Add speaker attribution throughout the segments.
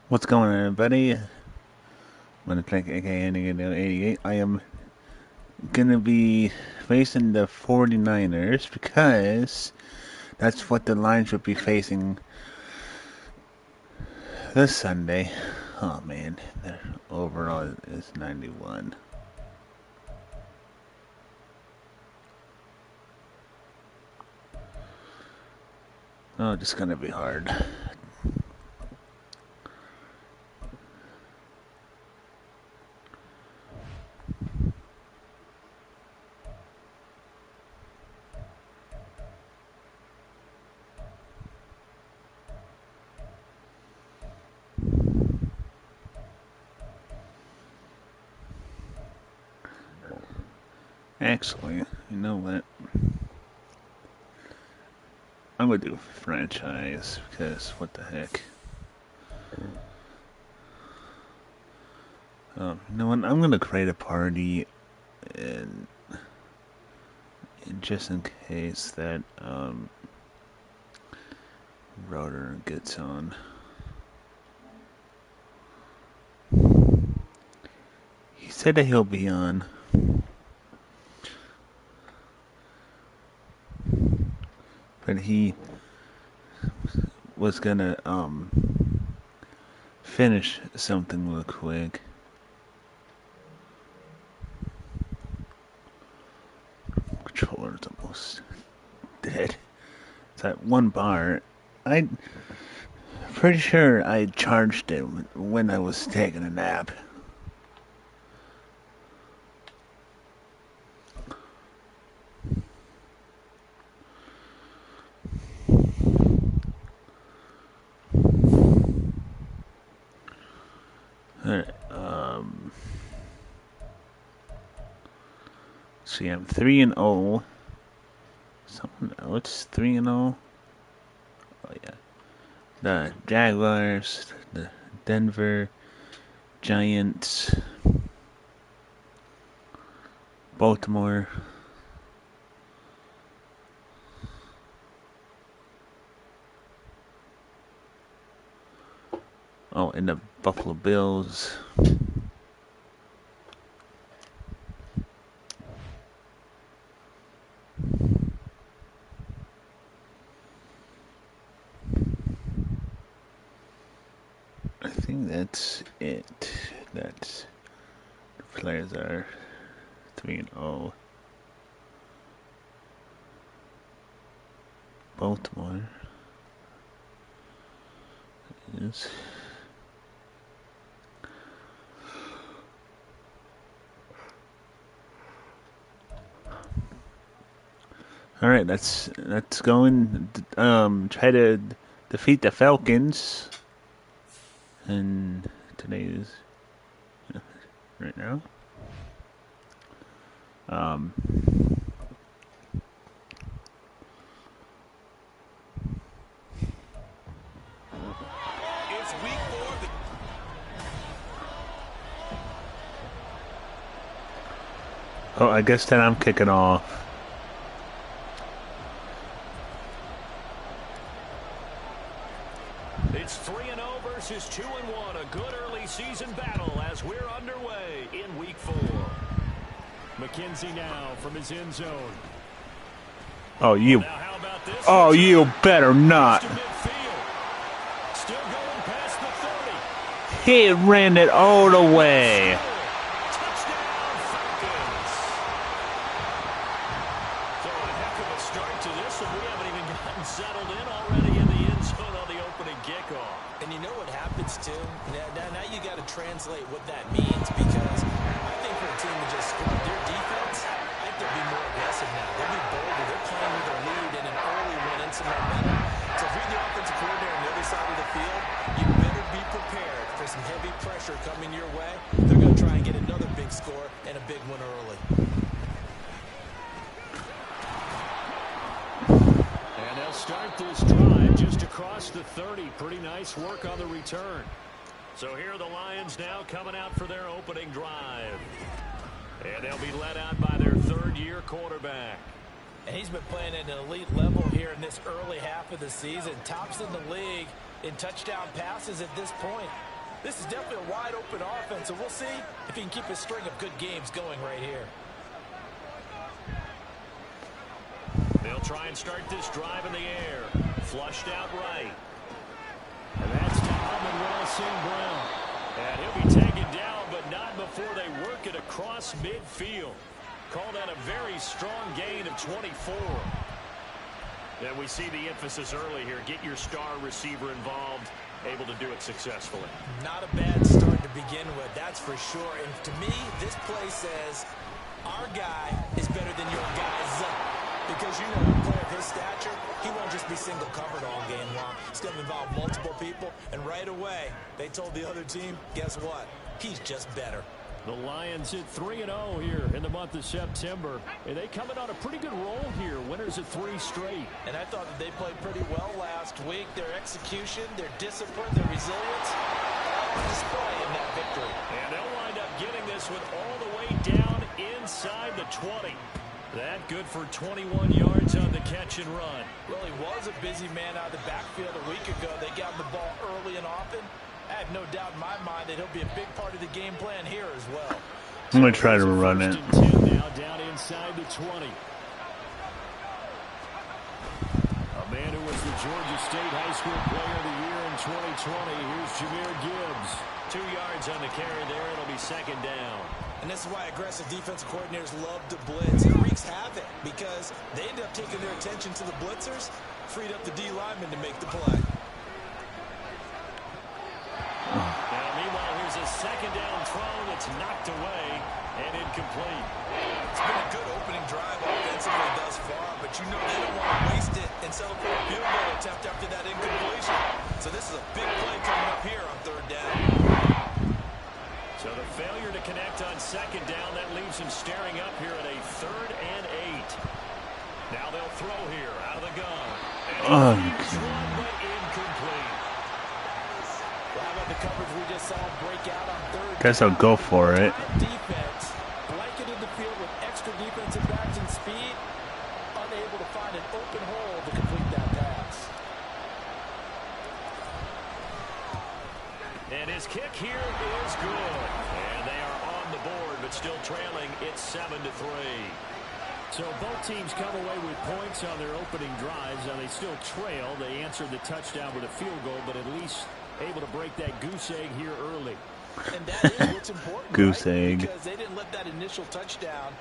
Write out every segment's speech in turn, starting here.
Speaker 1: What's going on, everybody? I'm gonna click aka 88. I am gonna be facing the 49ers because that's what the Lions would be facing this Sunday. Oh man, their overall is 91. Oh, it's gonna be hard. Actually, you know what? I'm gonna do franchise because what the heck? You know what? I'm gonna create a party and just in case that Rotor gets on. He said that he'll be on. But he was gonna finish something real quick. Controller's almost dead. It's that one bar. I'm pretty sure I charged it when I was taking a nap. Alright, see, I'm 3-0. Something else, 3-0. Oh yeah, the Jaguars, the Denver Giants, Baltimore. Oh, and the Buffalo Bills. I think that's it. That's the players are 3-0. Baltimore is all right. Let's go and try to defeat the Falcons. And today is right now.
Speaker 2: It's week 4.
Speaker 1: Oh, I guess then I'm kicking off.
Speaker 2: It's 3-0 versus 2-1. A good early season battle as we're underway in week 4. McKenzie now from his end zone.
Speaker 1: Oh, you.
Speaker 2: Now how about this?
Speaker 1: Oh, you better not.
Speaker 2: Still going past the 30.
Speaker 1: He ran it all the way.
Speaker 2: Touchdown, Falcons. So a heck of a start to this, and we haven't even gotten settled in already in the end zone on the opening kickoff.
Speaker 3: And you know what happens, too? Now you got to translate what that means, because I think for a team to just scrub their defense, I think they'll be more aggressive now. They'll be bolder. They're playing with a lead and an early win and some momentum. So if you're the offensive coordinator on the other side of the field, you better be prepared for some heavy pressure coming your way. They're going to try and get another big score and a big one early.
Speaker 2: And they'll start this drive just across the 30. Pretty nice work on the return. So here are the Lions now coming out for their opening drive. And they'll be led out by their third-year quarterback.
Speaker 3: And he's been playing at an elite level here in this early half of the season. Tops in the league in touchdown passes at this point. This is definitely a wide-open offense, so we'll see if he can keep his string of good games going right here.
Speaker 2: They'll try and start this drive in the air. Flushed out right. And that's to Amon-Ra St. Brown. And he'll be taken down, but not before they work it across midfield. Call that a very strong gain of 24. And we see the emphasis early here. Get your star receiver involved, able to do it successfully.
Speaker 3: Not a bad start to begin with, that's for sure. And to me, this play says our guy is better than your guy's. Because you know, a player of his stature, he won't just be single covered all game long. It's going to involve multiple people. And right away, they told the other team, guess what? He's just better.
Speaker 2: The Lions hit 3-0 here in the month of September. And they coming on a pretty good roll here. Winners of 3 straight.
Speaker 3: And I thought that they played pretty well last week. Their execution, their discipline, their resilience, all on display in that victory.
Speaker 2: And they'll wind up getting this one all the way down inside the 20. That good for 21 yards on the catch and run.
Speaker 3: Well, he was a busy man out of the backfield a week ago. They got the ball early and often. I have no doubt in my mind that he'll be a big part of the game plan here as well.
Speaker 1: I'm going to try to run it.
Speaker 2: Now down inside the 20. A man who was the Georgia State High School Player of the Year in 2020. Here's Jahmyr Gibbs. 2 yards on the carry there. It'll be second down.
Speaker 3: And this is why aggressive defensive coordinators love to blitz. It wreaks havoc because they end up taking their attention to the blitzers, freed up the D lineman to make the play.
Speaker 2: Now, meanwhile, here's a second down throw that's knocked away and incomplete.
Speaker 3: It's been a good opening drive offensively thus far, but you know they don't want to waste it and settle for a field goal attempt after that incompletion. So this is a big play coming up here on third down.
Speaker 2: So the failure to connect on second down, that leaves him staring up here at a 3rd and 8. Now they'll throw here out of the gun. And one, but incomplete.
Speaker 3: Well, how about the coverage we just saw break out on third?
Speaker 1: Guess I'll go for it.
Speaker 3: Defense blanketed the field with extra defensive backs and speed, unable to find an open hole to complete that pass.
Speaker 2: And his kick here is good. And they are on the board, but still trailing. It's 7-3. So both teams come away with points on their opening drives. Now they still trail. They answered the touchdown with a field goal, but at least able to break that goose egg here early.
Speaker 3: And that is what's important,
Speaker 1: Goose
Speaker 3: right?
Speaker 1: egg.
Speaker 3: Because they didn't let that initial touchdown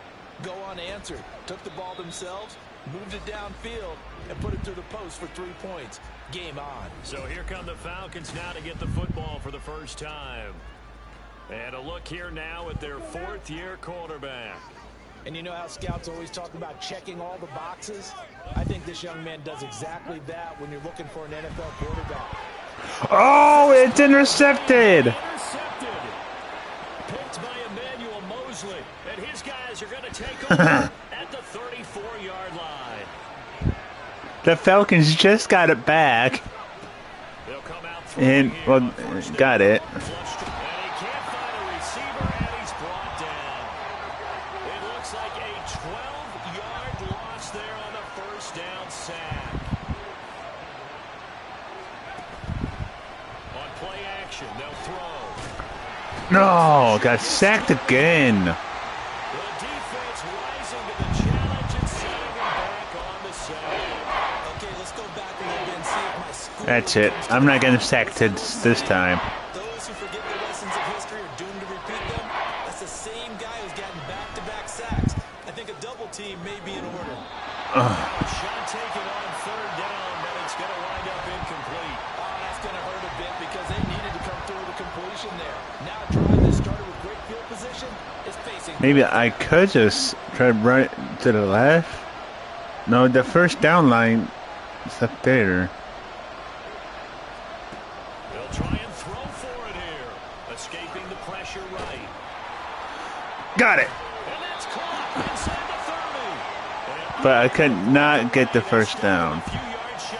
Speaker 3: go unanswered. Took the ball themselves, moved it downfield, and put it through the post for 3 points. Game on.
Speaker 2: So here come the Falcons now to get the football for the first time. And a look here now at their 4th-year quarterback.
Speaker 3: And you know how scouts always talk about checking all the boxes? I think this young man does exactly that when you're looking for an NFL quarterback.
Speaker 1: Oh, it's intercepted.
Speaker 2: Intercepted. Picked by Emmanuel Mosley. And his guys are going to take over at the 34-yard line.
Speaker 1: The Falcons just got it back.
Speaker 2: They'll come out
Speaker 1: And, well, got it.
Speaker 2: And he can't find a receiver, and he's brought down. It looks like a 12-yard loss there on the first down sack. On play action, they'll throw.
Speaker 1: No, got sacked again.
Speaker 2: The defense rising to the challenge and setting him back on the sack.
Speaker 3: Okay, let's go back a little bit and see if my school...
Speaker 1: That's it. I'm not getting sacked this time.
Speaker 3: Those who forget the lessons of history are doomed to repeat them. That's the same guy who's gotten back-to-back sacks. I think a double team may be in order.
Speaker 2: Shot taken on third down, but it's going to wind up incomplete.
Speaker 3: Oh, that's going to hurt a bit because they needed to come through with a completion there. Now a drive that started with great field position is facing...
Speaker 1: Maybe I could just try right to the left. No, the first down line is up there.
Speaker 2: They'll try and throw for it here. Escaping the pressure right.
Speaker 1: Got it.
Speaker 2: And that's caught inside the 30.
Speaker 1: But I could not get the first down.
Speaker 2: A few yards shy.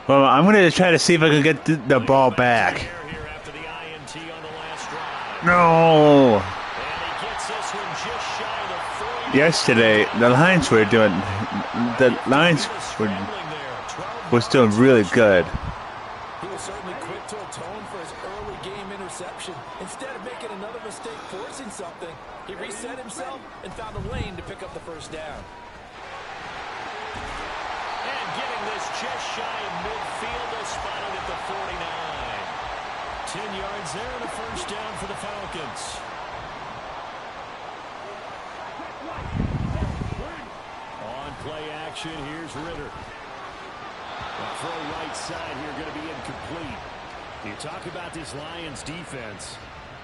Speaker 1: Well, I'm going to try to see if I can get the ball back.
Speaker 2: Here after the INT on the last drive.
Speaker 1: No.
Speaker 2: And he gets this one just shy of the 40.
Speaker 1: Yesterday, the Lions were doing... The Lions were...
Speaker 2: Scrambling there. 12
Speaker 1: was still really good.
Speaker 3: He was certainly quick to atone for his early game interception. Instead of making another mistake forcing something, he reset himself and found a lane to pick up the first down.
Speaker 2: And getting this just shy of midfield, they'll spot it at the 49. 10 yards there and a first down for the Falcons. On play action, here's Ritter. The throw right side here going to be incomplete. You talk about this Lions defense.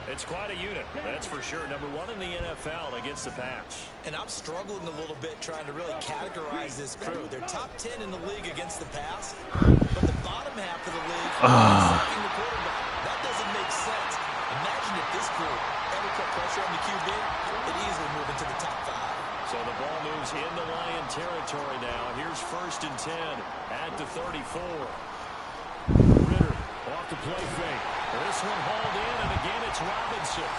Speaker 2: It's quite a unit, that's for sure. Number one in the NFL against the pass.
Speaker 3: And I'm struggling a little bit trying to really categorize this crew. They're top 10 in the league against the pass, but the bottom half of the league is sacking the quarterback. That doesn't make sense. Imagine if this crew ever put pressure on the QB, it easily move into the top 5.
Speaker 2: So the ball moves into Lion territory now. Here's 1st and 10 at the 34. Ritter off the play fake. This one hauled in, and again it's Robinson.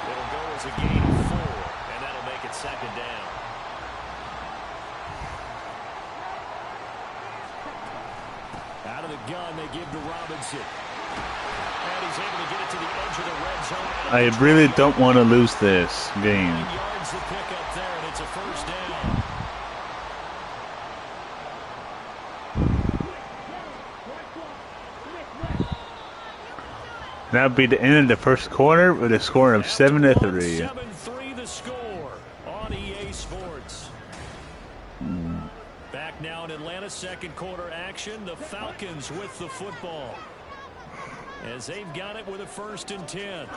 Speaker 2: It'll go as a gain of 4, and that'll make it 2nd down. Out of the gun, they give to Robinson. And he's able to get it to the edge of the red zone.
Speaker 1: I really don't want to lose this game.
Speaker 2: 9 yards to pick up there, and it's a first down.
Speaker 1: That would be the end of the first quarter with a score of 7-3.
Speaker 2: 7-3 the score on EA Sports. Back now in Atlanta, second quarter action. The Falcons with the football, as they've got it with a 1st and 10.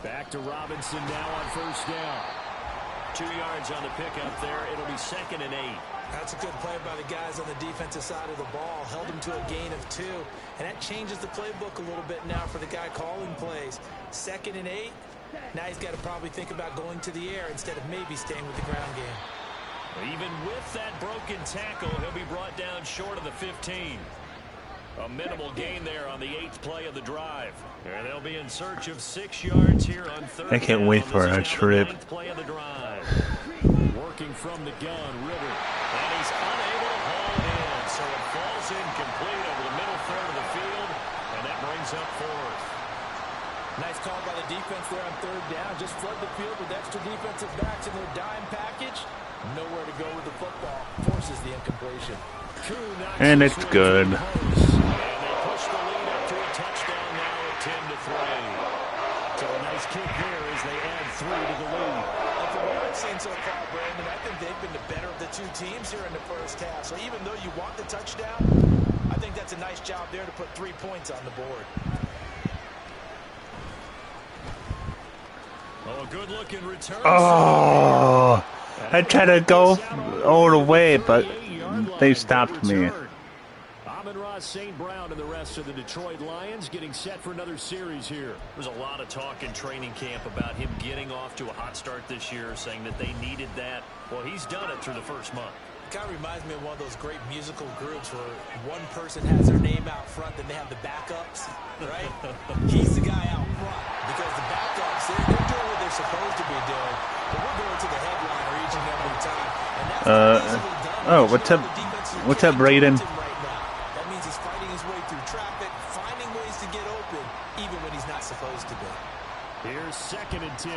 Speaker 2: Back to Robinson now on first down. 2 yards on the pickup there. It'll be 2nd and 8.
Speaker 3: That's a good play by the guys on the defensive side of the ball. Held him to a gain of 2. And that changes the playbook a little bit now for the guy calling plays. 2nd and 8. Now he's got to probably think about going to the air instead of maybe staying with the ground game.
Speaker 2: Even with that broken tackle, he'll be brought down short of the 15. A minimal gain there on the 8th play of the drive. And they'll be in search of 6 yards here on 3rd.
Speaker 1: I can't wait for our trip.
Speaker 2: 9th play of the drive. Working from the gun, Ritter. And he's unable to haul it in. So it falls incomplete over the middle third of the field. And that brings up 4th.
Speaker 3: Nice call by the defense there on 3rd down. Just flood the field with extra defensive backs in their dime package. Nowhere to go with the football. Forces the incompletion.
Speaker 1: And it's good.
Speaker 2: And they push the lead up to a touchdown now at 10-3. So a nice kick there as they add 3 to the lead.
Speaker 3: And from what I've seen so far, Brandon, I think they've been the better of the 2 teams here in the first half. So even though you want the touchdown, I think that's a nice job there to put 3 points on the board.
Speaker 2: Oh, a good-looking return.
Speaker 1: Oh, I tried to go all the way, but they stopped me.
Speaker 2: Amon-Ra St. Brown and the rest of the Detroit Lions getting set for another series here. There's a lot of talk in training camp about him getting off to a hot start this year, saying that they needed that. Well, he's done it through the first month.
Speaker 3: It kind of reminds me of one of those great musical groups where one person has their name out front, then they have the backups, right? He's the guy out front because the backups, they're doing what they're supposed to be doing, but we're going to the headliner each and every time. And that's easily done.
Speaker 1: Oh, what's up, Braden?
Speaker 3: That means he's fighting his way through traffic, finding ways to get open, even when he's not supposed to be.
Speaker 2: Here's 2nd and 10.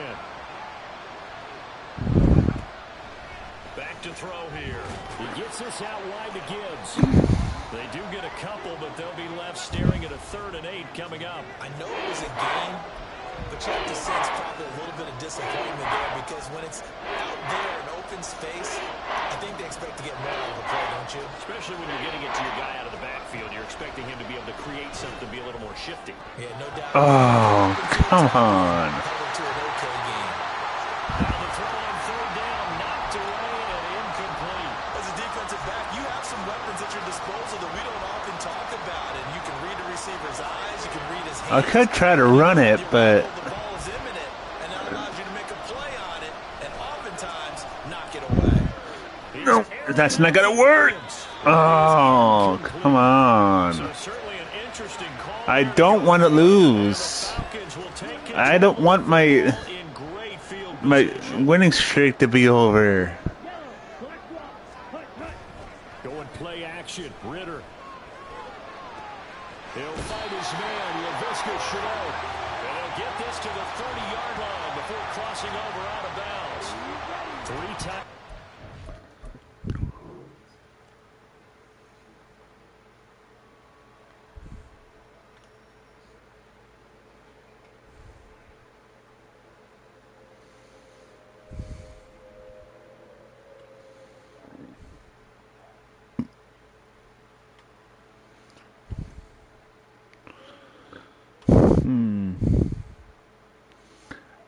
Speaker 2: Back to throw here. He gets this out wide to Gibbs. They do get a couple, but they'll be left staring at a 3rd and 8 coming up.
Speaker 3: I know it was a game, but you have to sense probably a little bit of disappointment there because when it's out there in open space, I think they expect to get more out of the play, don't you?
Speaker 2: Especially when you're getting it to your guy out of the backfield. You're expecting him to be able to create something, be a little more shifty.
Speaker 3: Yeah, no doubt.
Speaker 1: Oh, come on.
Speaker 3: To an okay game.
Speaker 2: Now the throw on 3rd down, knocked away and incomplete.
Speaker 3: As a defensive back, you have some weapons at your disposal that we don't often talk about, and you can read a receiver's eyes, you can read his hands.
Speaker 1: I could try to run it, but
Speaker 3: The ball is imminent, and that allows you to make a play on it, and oftentimes knock it away.
Speaker 1: no, that's not gonna work. Oh, come on.
Speaker 2: So certainly an interesting call.
Speaker 1: I don't want to lose. I don't want my winning streak to be over.
Speaker 2: Going play action. Ritter. He'll fight his man, Laviska Shenault. And he'll get this to the 30-yard line before crossing over out of bounds. 3 times.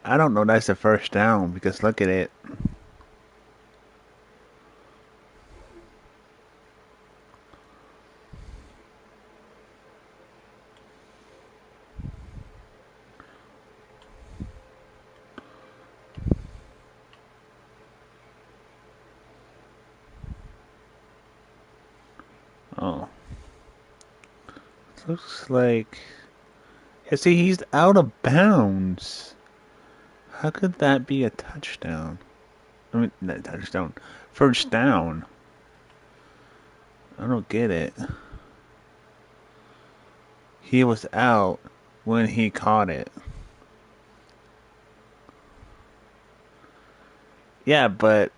Speaker 1: I don't know that's the first down because look at it. Oh. Looks like... Yeah, see, he's out of bounds. How could that be a touchdown? I mean, not touchdown. First down. I don't get it. He was out when he caught it. Yeah, but...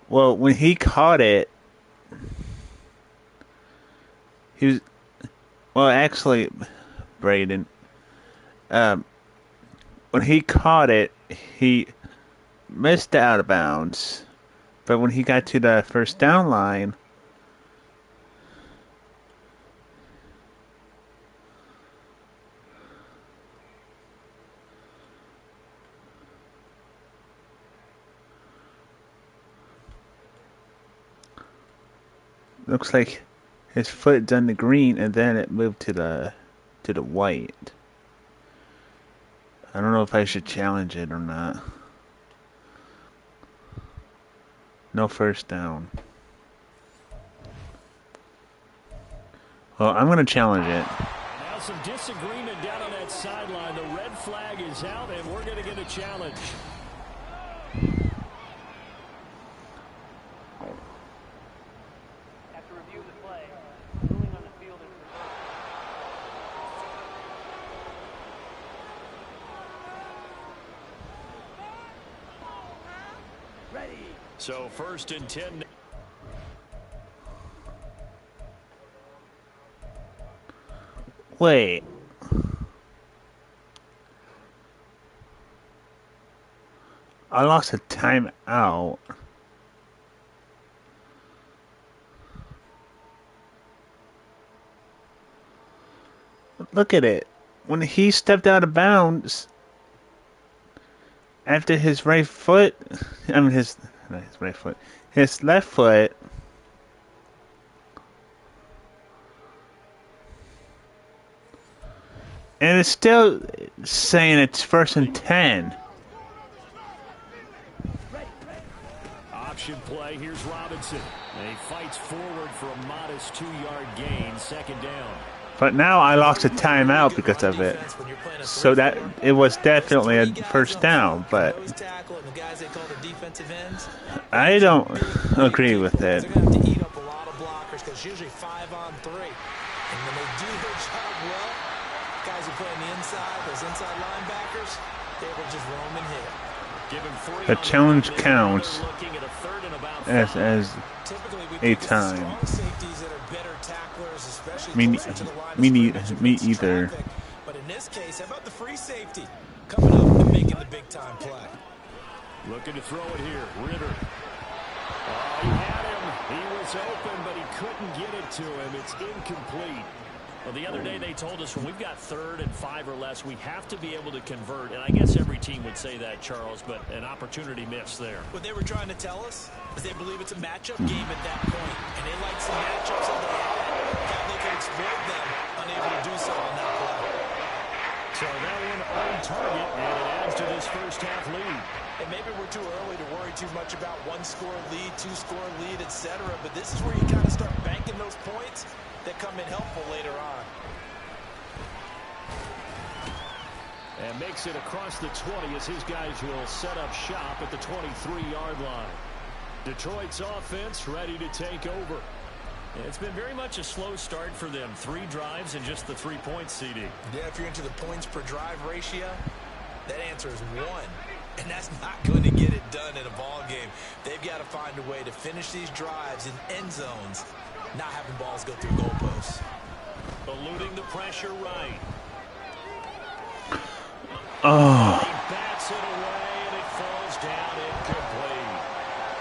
Speaker 1: Well, when he caught it... He was... Well, actually, Braden... when he caught it, he missed out of bounds. But when he got to the first down line... Looks like his foot done the green and then it moved to the white. I don't know if I should challenge it or not. No first down. Well, I'm going to challenge it.
Speaker 2: Now some disagreement down on that sideline. The red flag is out, and we're going to get a challenge.
Speaker 4: After review of the play, ruling on the field is reversed. Ready.
Speaker 2: So 1st and 10.
Speaker 1: Wait. I lost a timeout. Look at it. When he stepped out of bounds, after his right foot, I mean his right foot, his left foot, and it's still saying it's 1st and 10.
Speaker 2: Option play. Here's Robinson. And he fights forward for a modest 2-yard gain. 2nd down.
Speaker 1: But now I lost a timeout because of it. So that it was definitely a first down, but I don't agree with it.
Speaker 3: They're going to have to eat up a lot of blockers because usually 5 on 3. And when they do their job well, guys who play on the inside, those inside linebackers, they will just roam and hit.
Speaker 1: The challenge counts as a time. Me either.
Speaker 3: But in this case, how about the free safety coming up and making the big time play?
Speaker 2: Looking to throw it here. Ritter. Oh, he had him. He was open, but he couldn't get it to him. It's incomplete. Well, the other day they told us when we've got 3rd and 5 or less, we have to be able to convert. And I guess every team would say that, Charles, but an opportunity missed there.
Speaker 3: What they were trying to tell us is they believe it's a matchup game at that point. And they like some matchups that they had. That they could exploit them, unable to do so on that play.
Speaker 2: So that one on target, and it adds to this first half lead.
Speaker 3: And maybe we're too early to worry too much about 1-score lead, 2-score lead, etc. But this is where you kind of start banking those points that come in helpful later on.
Speaker 2: And makes it across the 20 as his guys will set up shop at the 23-yard line. Detroit's offense ready to take over. It's been very much a slow start for them. 3 drives and just the 3 points, CD.
Speaker 3: Yeah, if you're into the points per drive ratio, that answer is 1. And that's not going to get it done in a ball game. They've got to find a way to finish these drives in end zones, not having balls go through goalposts.
Speaker 2: Eluding the pressure right.
Speaker 1: Oh.
Speaker 2: He bats it away, and it falls down incomplete.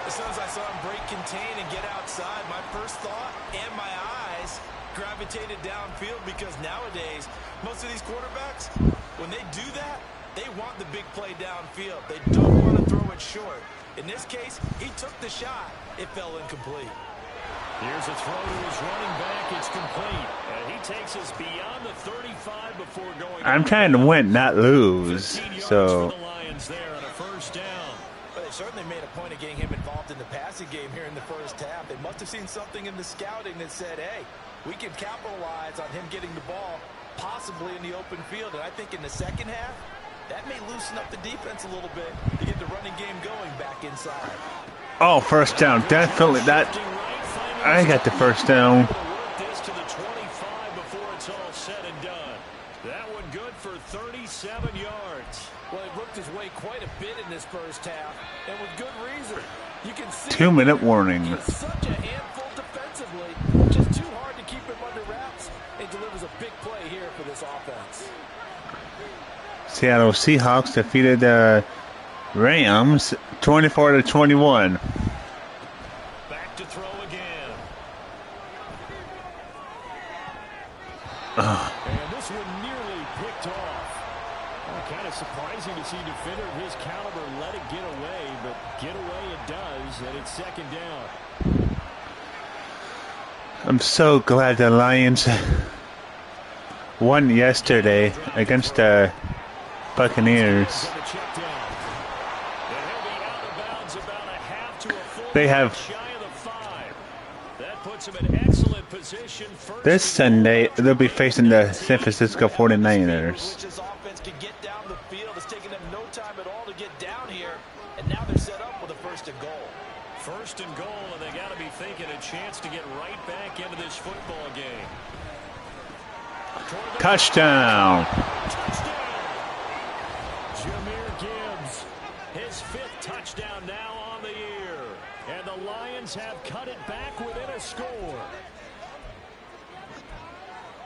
Speaker 3: As soon as I saw him break contain and get outside, my first thought and my eyes gravitated downfield, because nowadays, most of these quarterbacks, when they do that, they want the big play downfield. They don't want to throw it short. In this case, he took the shot. It fell incomplete.
Speaker 2: Here's a throw to his running back. It's complete. And he takes us beyond the 35 before going.
Speaker 1: I'm trying to win, not lose.
Speaker 2: 15 yards
Speaker 1: So
Speaker 2: for the Lions there on a first down.
Speaker 3: But they certainly made a point of getting him involved in the passing game here in the first half. They must have seen something in the scouting that said, hey, we can capitalize on him getting the ball possibly in the open field. And I think in the second half, that may loosen up the defense a little bit to get the running game going back inside.
Speaker 1: oh, first down, definitely that. I got the first down.
Speaker 2: Work this to the 25 before it's all said and done. That one good for 37 yards.
Speaker 3: Well, he worked his way quite a bit in this first half, and with good reason. You can see
Speaker 1: 2-minute warning.
Speaker 3: he's such a handful defensively, just too hard to keep him under wraps. He delivers a big play here for this offense.
Speaker 1: Seattle Seahawks defeated the Rams 24-21.
Speaker 2: Back to throw again. And this one nearly picked off. Kind of surprising to see a defender of his caliber let it get away, but get away it does, and it's second down.
Speaker 1: I'm so glad the Lions won yesterday against the Buccaneers. They have this Sunday they'll be facing the San Francisco 49ers.
Speaker 3: Can get down the field. It's taken them no time at all to get down here, and now they're set up with a 1st and goal.
Speaker 2: 1st and goal, and they got to be thinking a chance to get right back into this football game.
Speaker 1: Touchdown!
Speaker 2: Jahmyr Gibbs, his 5th touchdown now on the year, and the Lions have cut it back within a score.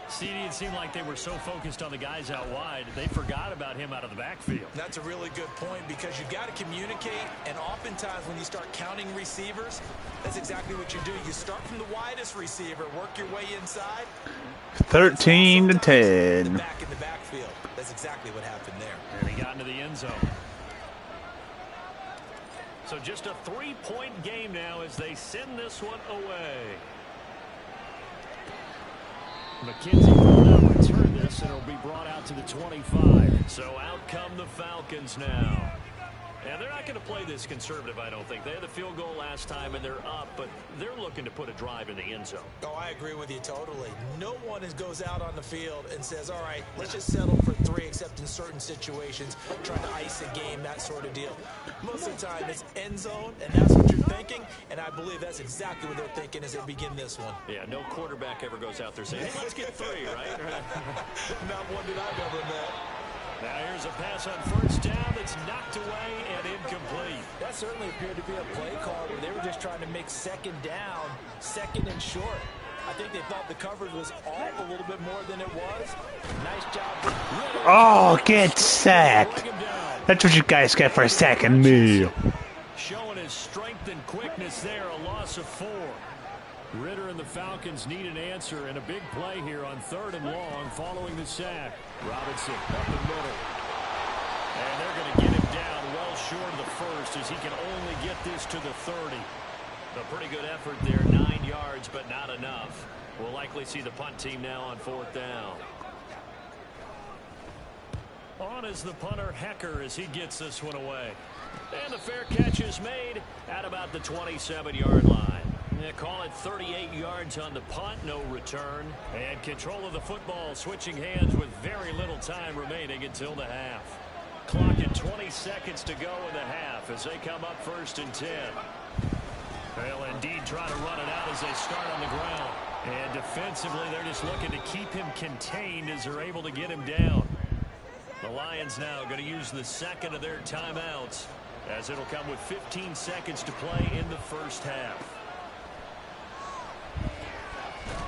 Speaker 2: CD, it seemed like they were so focused on the guys out wide, they forgot about him out of the backfield.
Speaker 3: That's a really good point, because you've got to communicate, and oftentimes when you start counting receivers, that's exactly what you do. You start from the widest receiver, work your way inside.
Speaker 1: 13-10.
Speaker 3: Back in the backfield. That's exactly what happened there.
Speaker 2: And he got into the end zone. So just a 3-point game now as they send this one away. McKenzie will now return this, and it'll be brought out to the 25. So out come the Falcons now. And they're not going to play this conservative, I don't think. They had the field goal last time, and they're up, but they're looking to put a drive in the end zone.
Speaker 3: Oh, I agree with you totally. No one goes out on the field and says, all right, let's just settle for 3, except in certain situations, trying to ice a game, that sort of deal. Most of the time, it's end zone, and that's what you're thinking, and I believe that's exactly what they're thinking as they begin this one.
Speaker 2: Yeah, no quarterback ever goes out there saying, hey, let's get 3, right?
Speaker 3: Not one that I've ever met.
Speaker 2: Now here's a pass on 1st down that's knocked away and incomplete.
Speaker 3: That certainly appeared to be a play call where they were just trying to make 2nd down, 2nd and short. I think they thought the coverage was off a little bit more than it was. Nice job.
Speaker 1: Oh, get sacked. That's what you guys get for sacking me.
Speaker 2: Showing his strength and quickness there, a loss of 4. Ritter and the Falcons need an answer, and a big play here on 3rd and long following the sack. Robinson up the middle. And they're going to get him down well short of the 1st as he can only get this to the 30. A pretty good effort there, 9 yards, but not enough. We'll likely see the punt team now on 4th down. On is the punter, Hecker, as he gets this one away. And the fair catch is made at about the 27-yard line. They call it 38 yards on the punt, no return. And control of the football switching hands with very little time remaining until the half. Clock at 20 seconds to go in the half as they come up 1st and 10. They'll indeed try to run it out as they start on the ground. And defensively, they're just looking to keep him contained as they're able to get him down. The Lions now going to use the second of their timeouts, as it'll come with 15 seconds to play in the first half.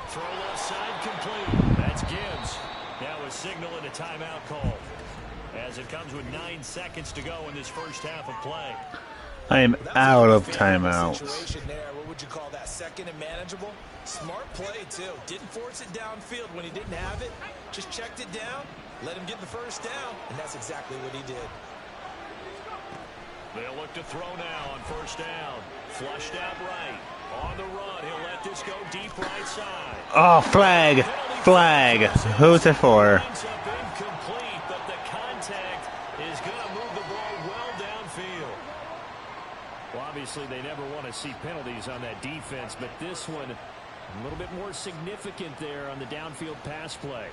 Speaker 2: Throw left side complete. That's Gibbs. Now a signal and a timeout call, as it comes with 9 seconds to go in this first half of play.
Speaker 1: I am out of timeouts.
Speaker 3: What would you call that? Second and manageable? Smart play, too. Didn't force it downfield when he didn't have it. Just checked it down, let him get the first down, and that's exactly what he did.
Speaker 2: They'll look to throw now on first down. Flushed out right. On the run, he'll let this go deep right side.
Speaker 1: Oh, flag. Flag. Who's it for?
Speaker 2: Ends up incomplete, but the contact is going to move the ball well downfield. Well, obviously, they never want to see penalties on that defense, but this one a little bit more significant there on the downfield pass play.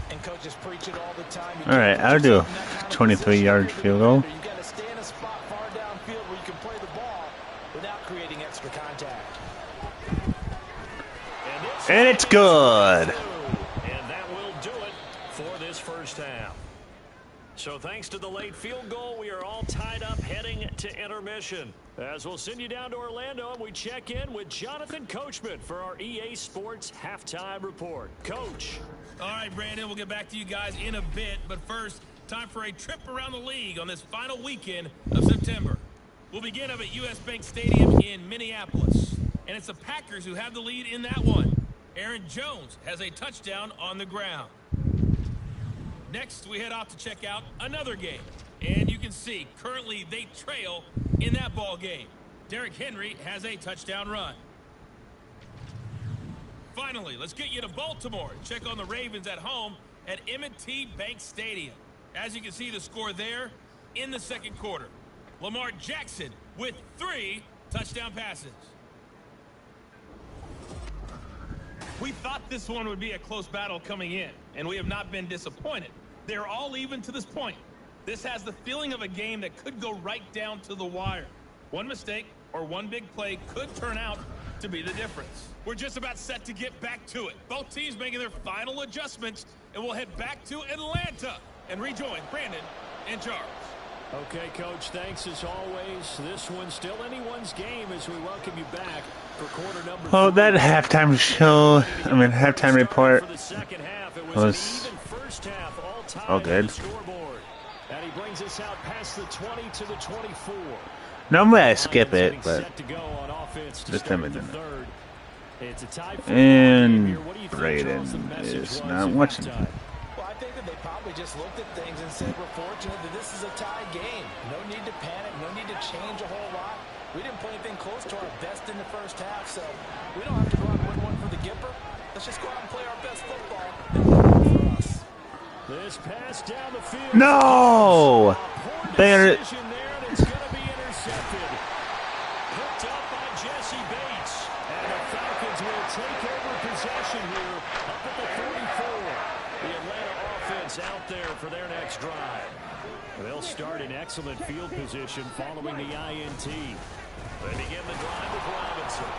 Speaker 3: And coaches preach it all the time.
Speaker 1: All right, I'll do a 23-yard field goal.
Speaker 3: You got to stay in a spot far downfield where you can play the ball without creating extra contact.
Speaker 1: And it's good.
Speaker 2: And that will do it for this first half. So thanks to the late field goal, we are all tied up heading to intermission. As we'll send you down to Orlando, and we check in with Jonathan Coachman for our EA Sports Halftime Report. Coach.
Speaker 5: All right, Brandon, we'll get back to you guys in a bit. But first, time for a trip around the league on this final weekend of September. We'll begin up at US Bank Stadium in Minneapolis. And it's the Packers who have the lead in that one. Aaron Jones has a touchdown on the ground. Next, we head off to check out another game. And you can see, currently, they trail in that ball game. Derrick Henry has a touchdown run. Finally, let's get you to Baltimore. Check on the Ravens at home at M&T Bank Stadium. As you can see, the score there in the second quarter. Lamar Jackson with 3 touchdown passes. We thought this one would be a close battle coming in, and we have not been disappointed. They're all even to this point. This has the feeling of a game that could go right down to the wire. One mistake or one big play could turn out to be the difference. We're just about set to get back to it. Both teams making their final adjustments, and we'll head back to Atlanta and rejoin Brandon and Charles.
Speaker 2: Okay, Coach, thanks as always. This one's still anyone's game as we welcome you back for quarter number 3.
Speaker 1: Oh, that halftime show, halftime report
Speaker 2: For the second half, it
Speaker 1: was
Speaker 2: an even first half, all tied
Speaker 1: all good.
Speaker 2: on the scoreboard. And he brings us out past the 20 to the 24.
Speaker 1: Normally I skip it, but
Speaker 2: Set to go on offense to
Speaker 1: this time I
Speaker 2: start the
Speaker 1: didn't.
Speaker 2: third. It's a tie for
Speaker 1: And
Speaker 2: the ball game here. What do you think, Charles, the
Speaker 1: Braden
Speaker 2: message
Speaker 1: is
Speaker 2: was
Speaker 1: not
Speaker 2: at
Speaker 1: watching.
Speaker 2: halftime?
Speaker 3: Well, I think that they probably just looked at things and said, we're fortunate that this is a tie game. No need to panic, no need to change a whole lot. We didn't play anything close to our best in the first half, so we don't have to go out and win one for the Gipper. Let's just go out and play our best football and for us.
Speaker 2: This pass down the field.
Speaker 1: No!
Speaker 2: They're
Speaker 1: They're
Speaker 2: decision there, and it's going to be intercepted. Picked up by Jesse Bates. And the Falcons will take over possession here up at the 44. The Atlanta offense out there for their next drive. They'll start in excellent field position following the INT. They begin the drive with Robinson.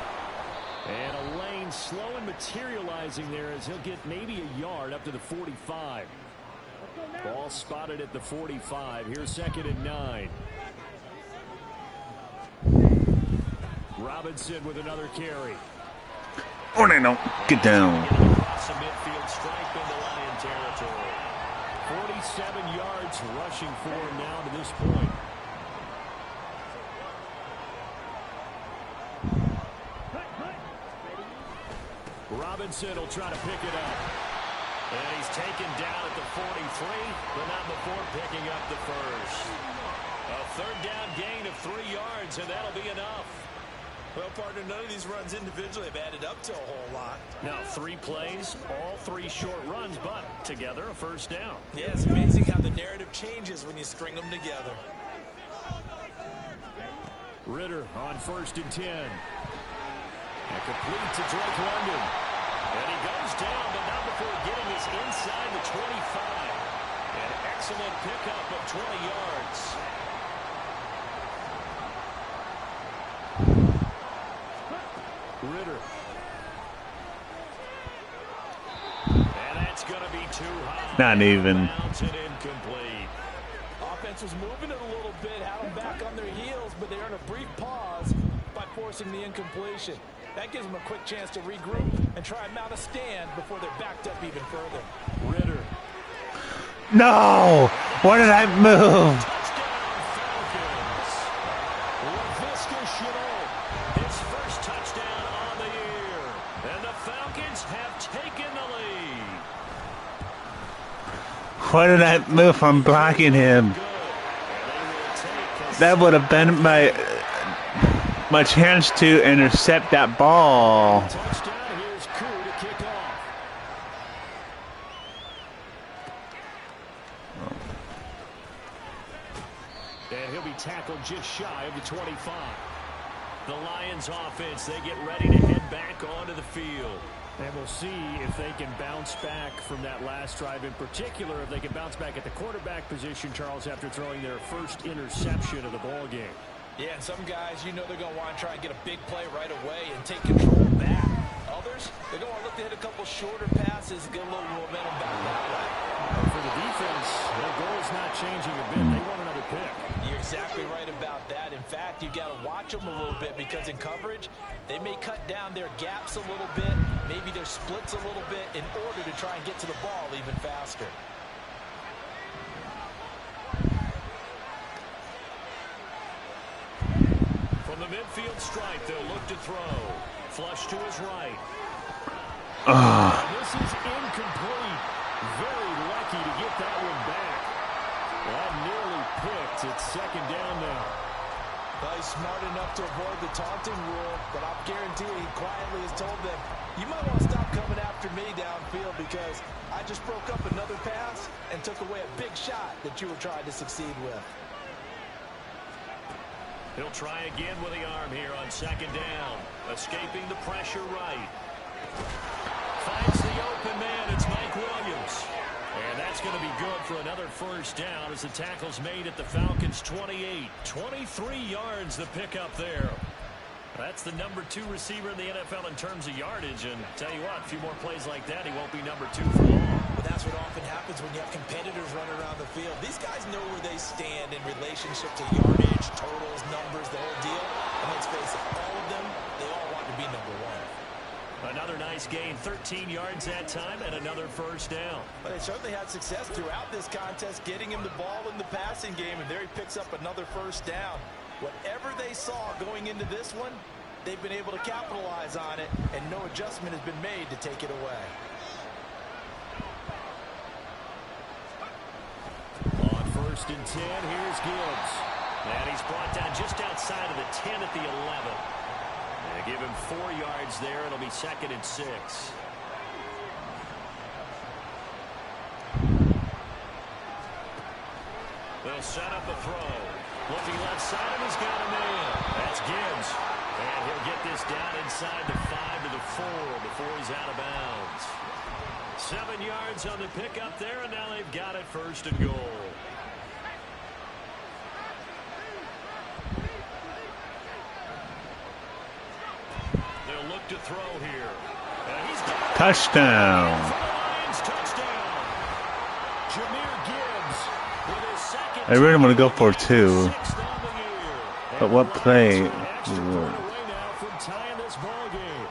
Speaker 2: And a lane slow and materializing there as he'll get maybe a yard up to the 45. Ball spotted at the 45. Here's 2nd and 9. Robinson with another carry.
Speaker 1: Oh, no, get down.
Speaker 2: Across the midfield stripe into Lion territory. 47 yards rushing for him now to this point. Robinson will try to pick it up. And he's taken down at the 43, but not before picking up the first. A third down gain of 3 yards, and that'll be enough.
Speaker 3: Well, partner, none of these runs individually have added up to a whole lot.
Speaker 2: Now 3 plays, all 3 short runs, but together a first down.
Speaker 3: Yeah, it's amazing how the narrative changes when you string them together.
Speaker 2: Ritter on 1st and 10. And complete to Drake London. And he goes down, but not before getting us inside the 25. An excellent pickup of 20 yards. Ritter. And that's going to be too high.
Speaker 1: Not even.
Speaker 2: Bounce and incomplete.
Speaker 3: Offense was moving it a little bit, had them back on their heels, but they earned a brief pause by forcing the incompletion. That gives them a quick chance to regroup and try and mount a stand before they're backed up even further.
Speaker 2: Ritter.
Speaker 1: No! Why did I move?
Speaker 2: Touchdown, Falcons. LaVisca Chenault, his first touchdown on the year. And the Falcons have taken the lead.
Speaker 1: Why did I move from blocking him? That would have been my chance to intercept that ball.
Speaker 2: Touchdown. Here's Koo to kick off. And he'll be tackled just shy of the 25. The Lions offense, they get ready to head back onto the field. And we'll see if they can bounce back from that last drive, in particular if they can bounce back at the quarterback position, Charles, after throwing their first interception of the ball game.
Speaker 3: Yeah, and some guys, you know they're going to want to try and get a big play right away and take control back. Others, they're going to look to hit a couple shorter passes, get a little momentum back that way.
Speaker 2: For the defense, their goal is not changing a bit. They want another pick.
Speaker 3: You're exactly right about that. In fact, you've got to watch them a little bit because in coverage, they may cut down their gaps a little bit, maybe their splits a little bit in order to try and get to the ball even faster.
Speaker 2: From the midfield stripe, they'll look to throw. Flush to his right. This is incomplete. Very lucky to get that one back. That nearly picked. It's second down now.
Speaker 3: Well, he's smart enough to avoid the taunting rule, but I'll guarantee he quietly has told them, you might want to stop coming after me downfield because I just broke up another pass and took away a big shot that you were trying to succeed with.
Speaker 2: He'll try again with the arm here on second down. Escaping the pressure right. Finds the open man. It's Mike Williams. And that's going to be good for another first down as the tackle's made at the Falcons' 28. 23 yards the pickup there. That's the number 2 receiver in the NFL in terms of yardage. And tell you what, a few more plays like that, he won't be number 2 for long.
Speaker 3: But that's what often happens when you have competitors running around the field. These guys know where they stand in relationship to yardage, totals, numbers, the whole deal. And let's face it, all of them, they all want to be number 1.
Speaker 2: Another nice gain, 13 yards that time, and another first down.
Speaker 3: But they certainly had success throughout this contest, getting him the ball in the passing game, and there he picks up another first down. Whatever they saw going into this one, they've been able to capitalize on it, and no adjustment has been made to take it away.
Speaker 2: On first and 10, here's Gibbs. And he's brought down just outside of the 10 at the 11. They give him 4 yards there. It'll be second and 6. They'll set up a throw. Looking left side, and he's got a man. That's Gibbs. And he'll get this down inside the 5 to the 4 before he's out of bounds. 7 yards on the pickup there, and now they've got it first and goal. They'll look to throw here. And he's got
Speaker 1: Touchdown.
Speaker 2: touchdown. Jahmyr Gibbs with his second.
Speaker 1: I really want to go for 2.
Speaker 2: Sixth on the year.
Speaker 1: But what play?
Speaker 2: Extra point away now from tying this ball game.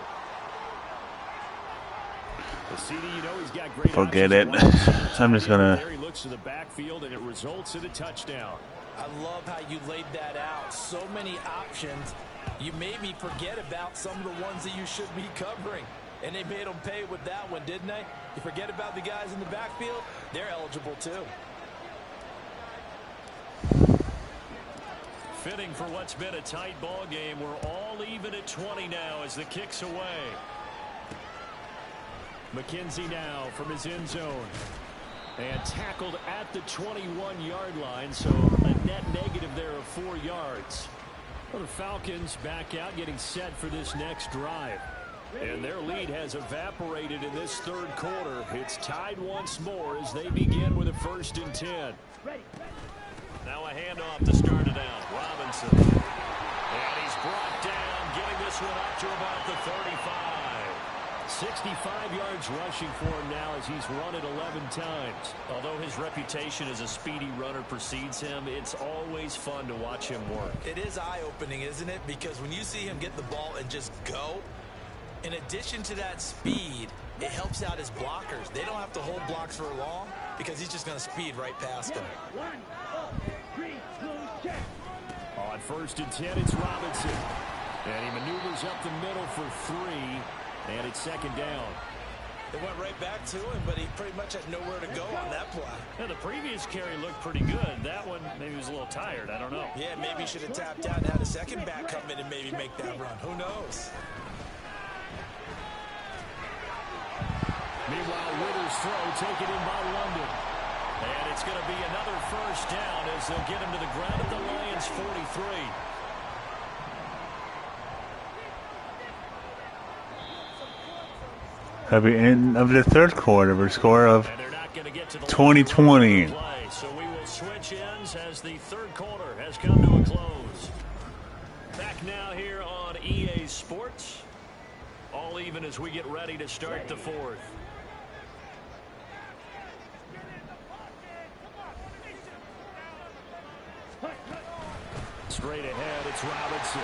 Speaker 2: The CD, you know, he's got great
Speaker 1: Forget
Speaker 2: options.
Speaker 1: it. I'm just gonna.
Speaker 2: There he looks to the backfield, and it results in a touchdown.
Speaker 3: I love how you laid that out. So many options. You made me forget about some of the ones that you should be covering. And they made them pay with that one, didn't they? You forget about the guys in the backfield? They're eligible too.
Speaker 2: Fitting for what's been a tight ball game. We're all even at 20 now as the kick's away. McKenzie now from his end zone. And tackled at the 21-yard line, so a net negative there of 4 yards. Well, the Falcons back out, getting set for this next drive. And their lead has evaporated in this third quarter. It's tied once more as they begin with a first and 10. Now a handoff to start it out. Robinson. And he's brought down, getting this one up to about the 35. 65 yards rushing for him now as he's run it 11 times. Although his reputation as a speedy runner precedes him, it's always fun to watch him work.
Speaker 3: It is eye-opening, isn't it? Because when you see him get the ball and just go, in addition to that speed, it helps out his blockers. They don't have to hold blocks for long because he's just going to speed right past them.
Speaker 2: On 1st and 10, it's Robinson. And he maneuvers up the middle for 3. And it's 2nd down.
Speaker 3: It went right back to him, but he pretty much had nowhere to go on that play.
Speaker 2: Yeah, the previous carry looked pretty good. That one, maybe he was a little tired. I don't know.
Speaker 3: Yeah, maybe he should have tapped out and had a second back come in and maybe make that run. Who knows?
Speaker 2: Meanwhile, Ritter's throw taken in by London. And it's going to be another 1st down as they'll get him to the ground at the Lions' 43.
Speaker 1: At the end of the 3rd quarter, we're score of 2020.
Speaker 2: So we will switch ends as the 3rd quarter has come to a close. Back now here on EA Sports. All even as we get ready to start the 4th. Straight ahead, it's Robinson.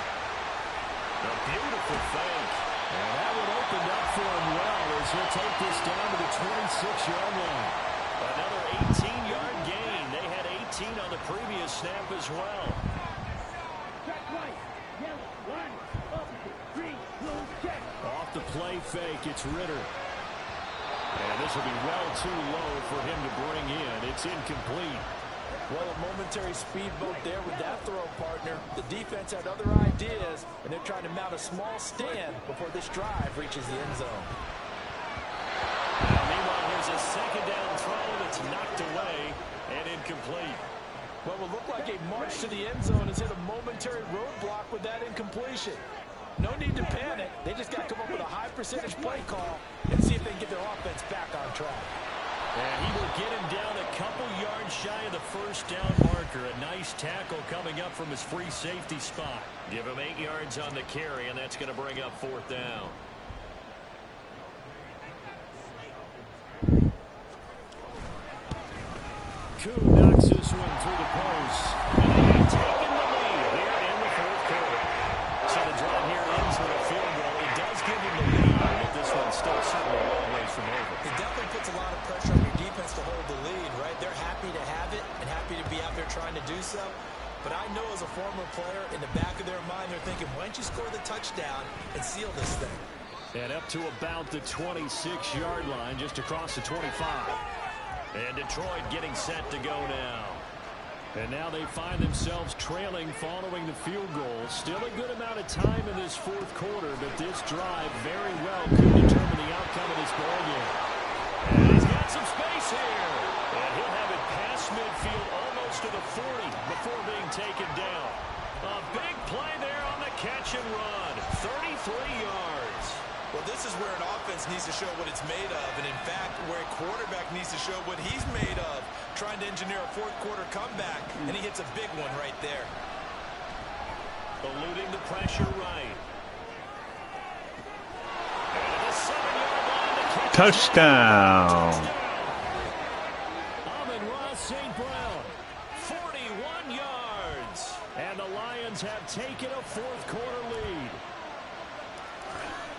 Speaker 2: A beautiful fake. And that one opened up for him well as he'll take this down to the 26-yard line. Another 18-yard gain. They had 18 on the previous snap as well. Off the play fake, it's Ritter. And this will be well too low for him to bring in. It's incomplete.
Speaker 3: Well, a momentary speed bump there with that throw, partner. The defense had other ideas, and they're trying to mount a small stand before this drive reaches the end zone.
Speaker 2: Meanwhile, here's a 2nd down throw that's knocked away and incomplete.
Speaker 3: What will look like a march to the end zone has hit a momentary roadblock with that incompletion. No need to panic. They just got to come up with a high percentage play call and see if they can get their offense back on track.
Speaker 2: And he will get him down a couple yards shy of the 1st down marker. A nice tackle coming up from his free safety spot. Give him 8 yards on the carry, and that's going to bring up 4th down. Koo knocks this one through the post. And they have taken the lead here in the 4th quarter. So the drive here ends with a field goal. It does give him the lead, but this one's still certainly a long ways from over.
Speaker 3: It definitely puts a lot of pressure on your defense to hold the lead, right? They're happy to have it and happy to be out there trying to do so. But I know as a former player, in the back of their mind, they're thinking, why don't you score the touchdown and seal this thing?
Speaker 2: And up to about the 26-yard line, just across the 25. And Detroit getting set to go now. And now they find themselves trailing following the field goal. Still a good amount of time in this 4th quarter, but this drive very well could determine the outcome of this ball game. And he's got some space here. And he'll have it past midfield almost to the 40 before being taken down. A big play there on the catch and run. 33 yards.
Speaker 3: Well, this is where an offense needs to show what it's made of. And in fact, where a quarterback needs to show what he's made of. Trying to engineer a 4th quarter comeback. And he hits a big one right there.
Speaker 2: Eluding the pressure right.
Speaker 1: Touchdown.
Speaker 2: Amon-Ra St. Brown, 41 yards. And the Lions have taken a 4th quarter lead.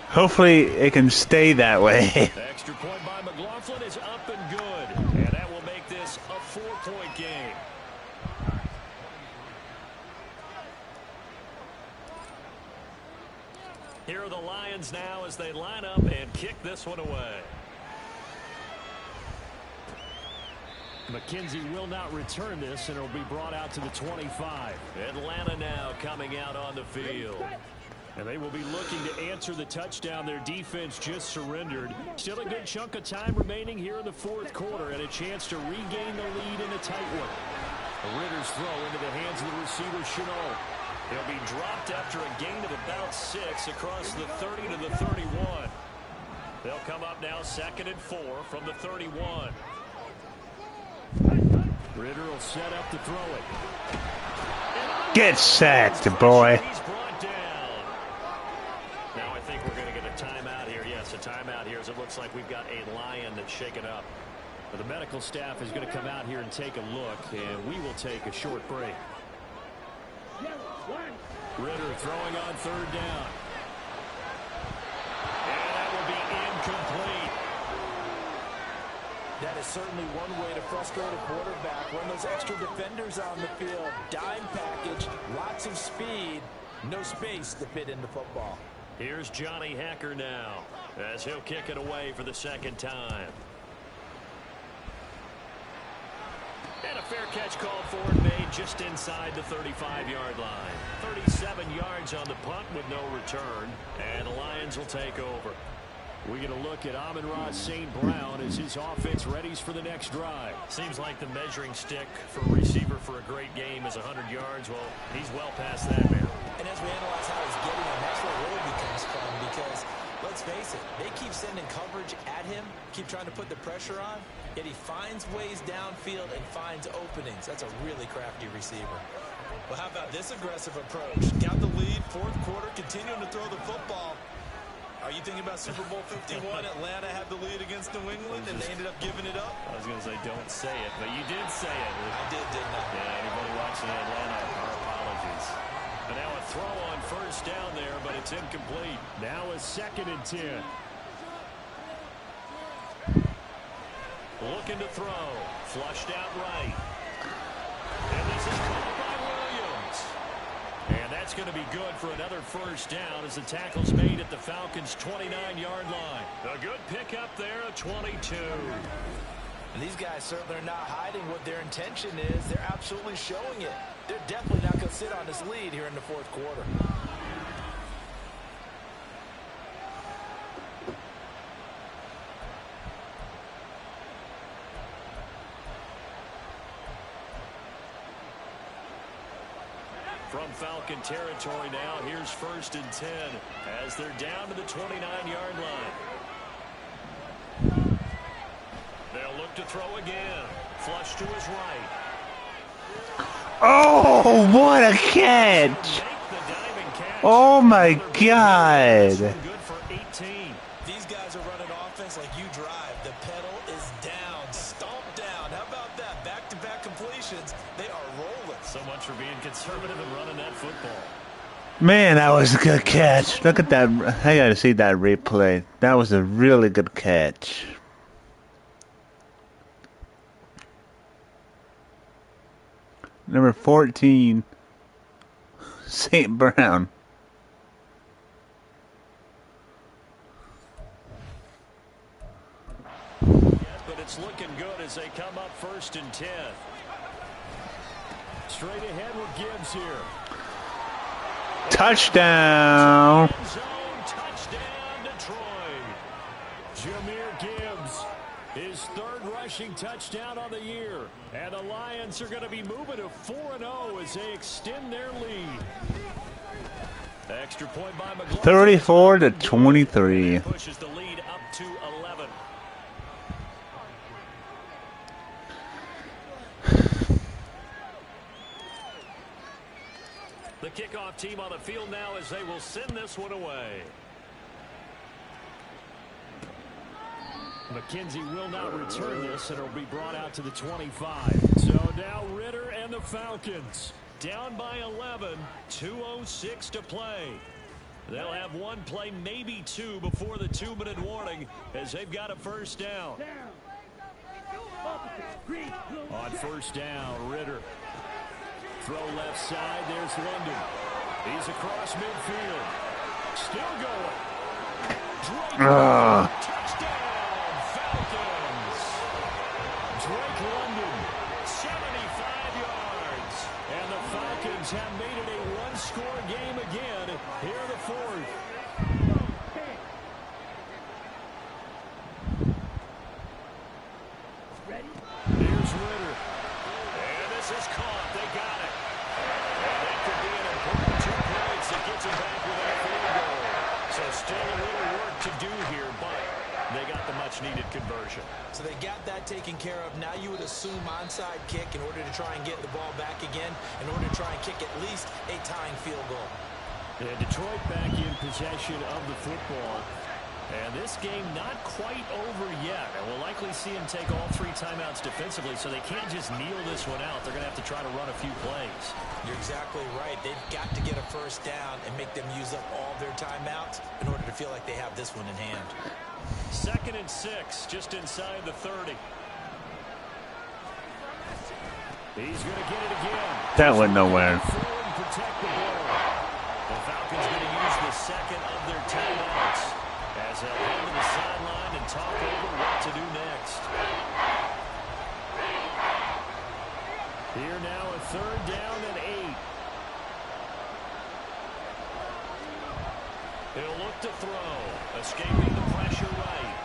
Speaker 1: Hopefully it can stay that way.
Speaker 2: Extra point by McLaughlin is up and good. And that will make this a 4-point game. Here are the Lions now as they line up and kick this one away. McKenzie will not return this, and it'll be brought out to the 25. Atlanta now coming out on the field. And they will be looking to answer the touchdown their defense just surrendered. Still a good chunk of time remaining here in the 4th quarter and a chance to regain the lead in a tight one. Ritter's throw into the hands of the receiver, Chenault. He'll be dropped after a gain of about 6 across the 30 to the 31. They'll come up now 2nd and 4 from the 31. Ritter will set up to throw it.
Speaker 1: Get sacked, boy.
Speaker 2: He's brought down. Yes, a timeout here as it looks like we've got a Lion that's shaken up. But the medical staff is going to come out here and take a look, and we will take a short break. Ritter throwing on third down. And that will be incomplete.
Speaker 3: That is certainly one way to frustrate a quarterback. Run those extra defenders on the field. Dime package, lots of speed, no space to fit into football.
Speaker 2: Here's Johnny Hacker now as he'll kick it away for the second time. And a fair catch called for and made just inside the 35-yard line. 37 yards on the punt with no return, and the Lions will take over. We're going to look at Amon-Ra St. Brown as his offense readies for the next drive. Seems like the measuring stick for a receiver for a great game is 100 yards. Well, he's well past that now.
Speaker 3: And as we analyze how he's getting them, that's where it really becomes fun because, let's face it, they keep sending coverage at him, keep trying to put the pressure on, yet he finds ways downfield and finds openings. That's a really crafty receiver.
Speaker 6: Well, how about this aggressive approach? Got the lead, fourth quarter, continuing to throw the football. Are you thinking about Super Bowl 51? Atlanta had the lead against New England, and they ended up giving it up?
Speaker 2: I was going to say, don't say it, but you did say it.
Speaker 6: I did, didn't I?
Speaker 2: Yeah, anybody watching Atlanta, our apologies. And now a throw on first down there, but it's incomplete. Now a 2nd and 10. Looking to throw. Flushed out right. And this is caught by Williams. And that's going to be good for another first down as the tackle's made at the Falcons' 29-yard line. A good pickup there, a 22.
Speaker 3: And these guys certainly are not hiding what their intention is. They're absolutely showing it. They're definitely not going to sit on this lead here in the fourth quarter.
Speaker 2: From Falcon territory now, here's 1st and 10 as they're down to the 29-yard line. They'll look to throw again. Flush to his right.
Speaker 1: Oh, what a catch! Oh my God!
Speaker 2: Good for 18.
Speaker 6: These guys are running offense like you drive. The pedal is down, stomped down. How about that? Back-to-back completions. They are rolling.
Speaker 2: So much for being conservative and running that football.
Speaker 1: Man, that was a good catch. Look at that. I gotta see that replay. That was a really good catch. Number 14, St. Brown.
Speaker 2: But it's looking good as they come up 1st and 10. Straight ahead with Gibbs here.
Speaker 1: Touchdown!
Speaker 2: Zone touchdown, Detroit. Jahmyr Gibbs, his 3rd rushing touchdown on the year. And the Lions are going to be moving to 4-0 as they extend their lead. Extra point by McLaughlin.
Speaker 1: 34-23.
Speaker 2: Pushes the lead up to 11. The kickoff team on the field now as they will send this one away. McKenzie will not return this, and it'll be brought out to the 25. So now Ritter and the Falcons down by 11, 2:06 to play. They'll have one play, maybe two, before the 2-minute warning as they've got a first down. On first down, Ritter. Throw left side, there's London. He's across midfield. Still going. Drake, touchdown, Falcons. Drake London, 75 yards. And the Falcons have made it a one-score game again here in the 4th. Here's Ritter. And this is caught. They got it. And that could be an important 2 points that gets them back with that field goal. So still a little work to do here, but they got the much-needed conversion.
Speaker 3: So they got that taken care of. Now you would assume onside kick in order to try and get the ball back again, in order to try and kick at least a tying field goal.
Speaker 2: And Detroit back in possession of the football. And this game not quite over yet. And we'll likely see him take all 3 timeouts defensively, so they can't just kneel this one out. They're going to have to try to run a few plays.
Speaker 3: You're exactly right. They've got to get a first down and make them use up all their timeouts in order to feel like they have this one in hand.
Speaker 2: 2nd and 6, just inside the 30. He's going to get it again.
Speaker 1: That went nowhere.
Speaker 2: Protect the ball. The Falcons going to use the 2nd of their timeouts as they'll head to the sideline and talk over what to do next. Here now a 3rd down and 8. He'll look to throw, escaping the pressure right.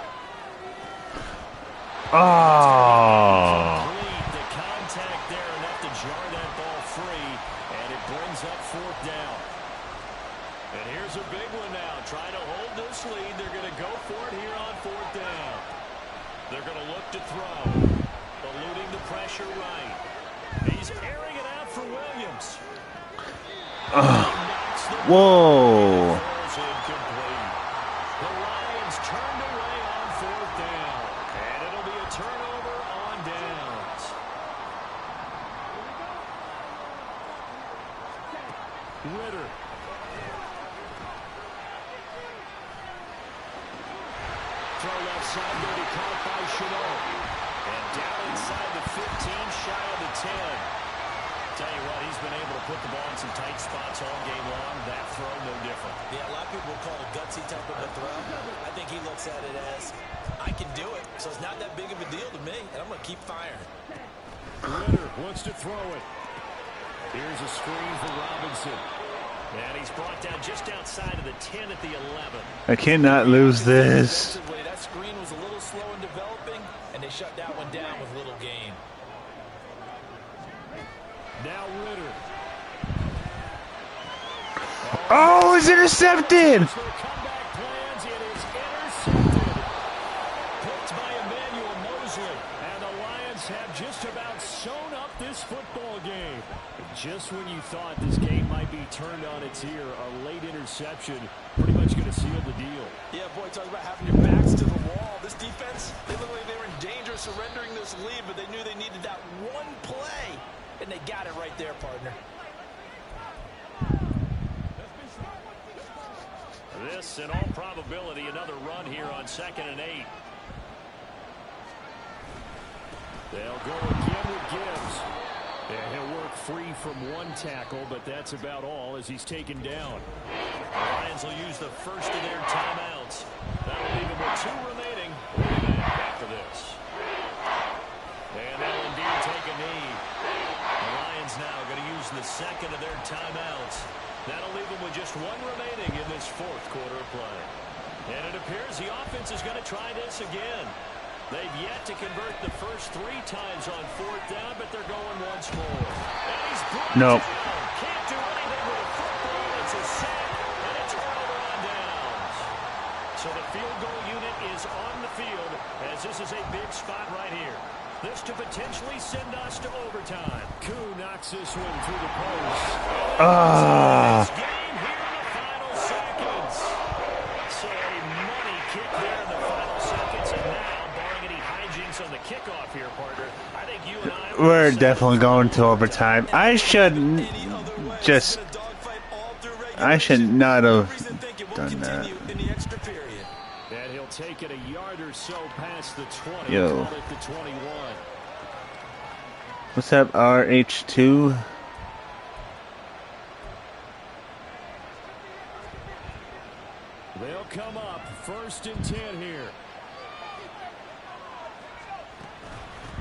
Speaker 1: Oh.
Speaker 2: The contact there enough to jar that ball free, and it brings up 4th down. And here's a big one now. Trying to hold this lead. They're going to go for it here on 4th down. They're going to look to throw, eluding the pressure right. He's airing it out for Williams.
Speaker 1: Whoa.
Speaker 2: The Lions turned away on 4th down, and it'll be a turnover on downs. Ritter. Throw left side, going to be caught by Chanel. And down inside the 15, shy of the 10. Tell you what, he's been able to put the ball in some tight spots all game long. That throw, no different.
Speaker 3: Yeah, a lot of people would call it a gutsy type of a throw. I think he looks at it as, I can do it, so it's not that big of a deal to me, and I'm going to keep firing.
Speaker 2: Ritter wants to throw it. Here's a screen for Robinson. And he's brought down just outside of the 10 at the 11.
Speaker 1: I cannot lose this.
Speaker 3: That screen was a little slow in developing, and they shut that one down with little gain.
Speaker 2: Now Ritter.
Speaker 1: Oh, it's intercepted!
Speaker 2: Comeback plans. It is intercepted. Picked by Emmanuel Mosley. And the Lions have just about sewn up this football game. Just when you thought this game might be turned on its ear, a late interception pretty much going to seal the deal.
Speaker 3: Yeah, boy, talk about having your backs to the wall. This defense, they look like they were in danger of surrendering this lead, but they knew they needed that one play. And they got it right there, partner.
Speaker 2: This, in all probability, another run here on 2nd and 8. They'll go again with Gibbs. And he'll work free from one tackle, but that's about all as he's taken down. The Lions will use the first of their timeouts. That'll leave them with 2 remaining. We'll be back after this. And they'll indeed take a knee. The Lions now going to use the 2nd of their timeouts. That'll leave them with just 1 remaining in this 4th quarter of play. And it appears the offense is going to try this again. They've yet to convert the first 3 times on 4th down, but they're going once more. And he's brought down. Can't do anything with a football. It's a sack, and a turnover on downs. So the field goal unit is on the field, as this is a big spot right here. This to potentially send us to overtime. Koo knocks this one through the post. Game here in the final seconds. So a money kick there in the final seconds, and now, barring any hijinks on the kickoff here, partner, I think you and I
Speaker 1: We're definitely going to overtime. I should not have done that.
Speaker 2: And he'll take it a yard or so past the 20.
Speaker 1: Yo.
Speaker 2: Call it the 21.
Speaker 1: What's up, RH2?
Speaker 2: They'll come up 1st and 10 here.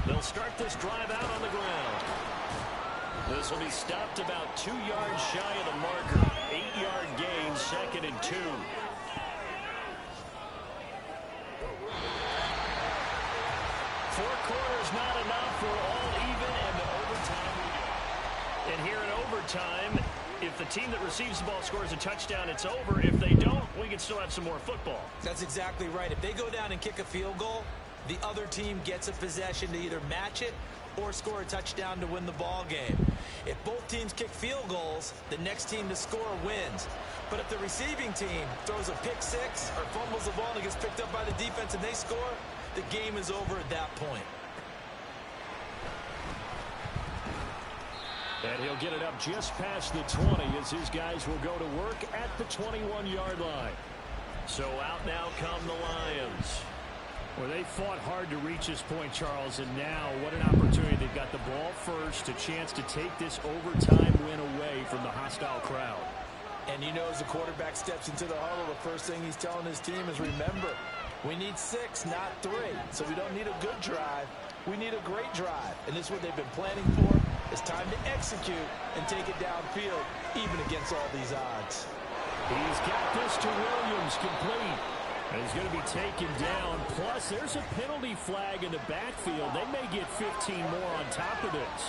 Speaker 2: They'll start this drive out on the ground. This will be stopped about 2 yards shy of the marker. 8-yard gain, 2nd and 2. 4 quarters not enough. We're all even, and the overtime we go. And here in overtime, if the team that receives the ball scores a touchdown, it's over. If they don't, we can still have some more football.
Speaker 3: That's exactly right. If they go down and kick a field goal, the other team gets a possession to either match it or score a touchdown to win the ball game. If both teams kick field goals, the next team to score wins. But if the receiving team throws a pick six or fumbles the ball and gets picked up by the defense and they score, the game is over at that point.
Speaker 2: And he'll get it up just past the 20 as his guys will go to work at the 21-yard line. So out now come the Lions.
Speaker 7: Well, they fought hard to reach this point, Charles, and now what an opportunity. They've got the ball first, a chance to take this overtime win away from the hostile crowd.
Speaker 3: And you know, as the quarterback steps into the huddle, the first thing he's telling his team is, remember, we need 6, not 3. So we don't need a good drive. We need a great drive. And this is what they've been planning for. It's time to execute and take it downfield, even against all these odds.
Speaker 2: He's got this to Williams, complete.
Speaker 7: And he's going to be taken down. Plus, there's a penalty flag in the backfield. They may get 15 more on top of this.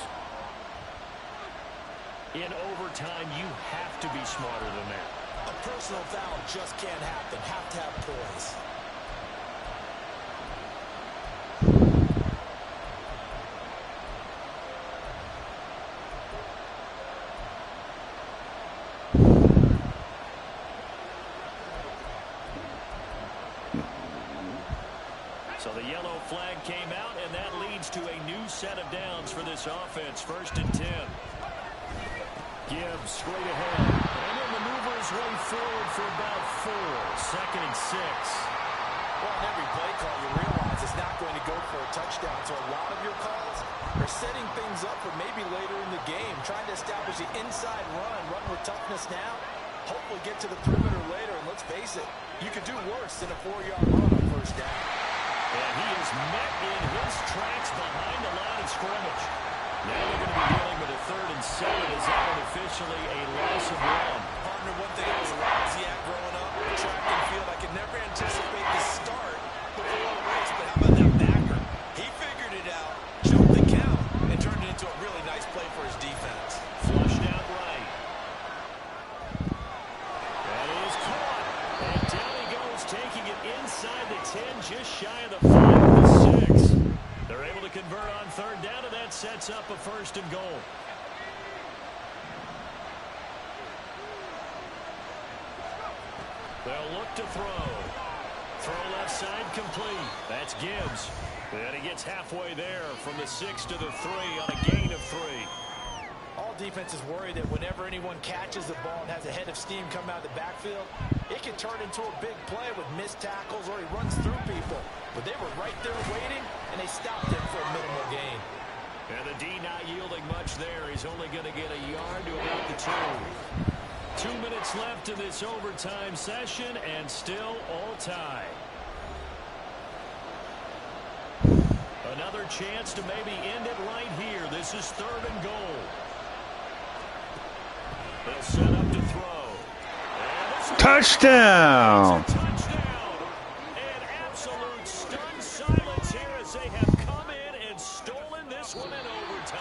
Speaker 2: In overtime, you have to be smarter than that.
Speaker 3: A personal foul just can't happen. Have to have poise.
Speaker 2: So the yellow flag came out, and that leads to a new set of downs for this offense. 1st and 10. Gibbs straight ahead. And he'll maneuver his way forward for about 4. 2nd and 6.
Speaker 3: Well, on every play call, you realize it's not going to go for a touchdown. So a lot of your calls are setting things up for maybe later in the game, trying to establish the inside run with toughness now. Hopefully get to the perimeter later. And let's face it, you could do worse than a 4-yard run on 1st down.
Speaker 2: And he is met in his tracks behind the line of scrimmage. Now they're going to be dealing with a 3rd and 7 as that one officially a loss of 1.
Speaker 3: Partner, one thing I was lousy at growing up, track and field, I could never anticipate the start before a race. But how about that backer? He figured it out, jumped the count, and turned it into a really nice play for his defense.
Speaker 2: Flushed out right. That is caught. And down he goes, taking it inside the 10, just shy of the 5 of the 6. They're able to convert on 3rd down, and that sets up a 1st and goal. They'll look to throw. Throw left side complete. That's Gibbs. And he gets halfway there from the 6 to the 3 on a gain of 3.
Speaker 3: All defenses worry that whenever anyone catches the ball and has a head of steam come out of the backfield, it can turn into a big play with missed tackles or he runs through people. But they were right there waiting, and they stopped him for a minimal gain.
Speaker 2: And the D not yielding much there. He's only going to get a yard to about the 2. 2 minutes left in this overtime session, and still all tied. Another chance to maybe end it right here. This is 3rd and goal. They'll set up to throw.
Speaker 1: Touchdown!
Speaker 2: Touchdown! And absolute stunned silence here as they have come in and stolen this one in overtime.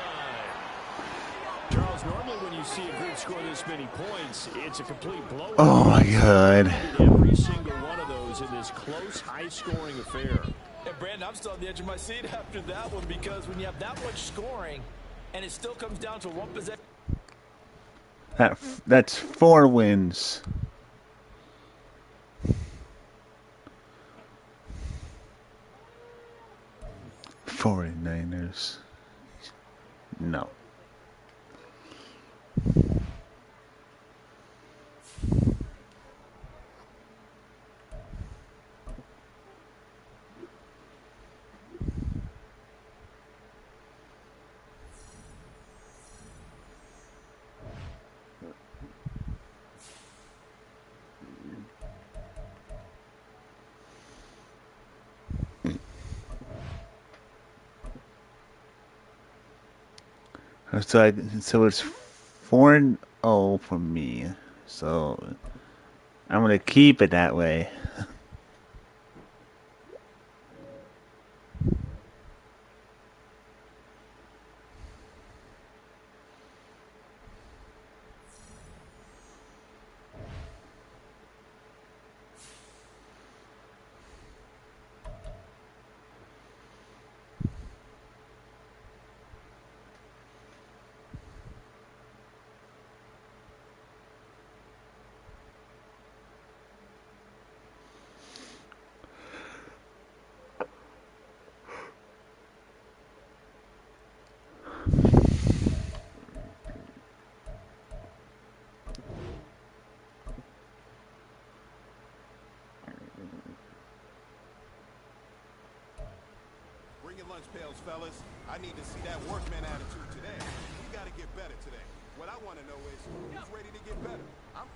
Speaker 7: Charles, normally when you see a group score this many points, it's a complete blowout.
Speaker 1: Oh my God.
Speaker 7: Every single one of those in this close, high-scoring affair.
Speaker 3: And Brandon, I'm still on the edge of my seat after that one, because when you have that much scoring and it still comes down to one possession.
Speaker 1: That's 4 wins. $49ers. No. So it's 4-0 for me. So I'm gonna keep it that way.
Speaker 8: lunch pails, fellas. I need to see that workman attitude today. We gotta get better today. What I want to know is, who's ready to get better? I'm...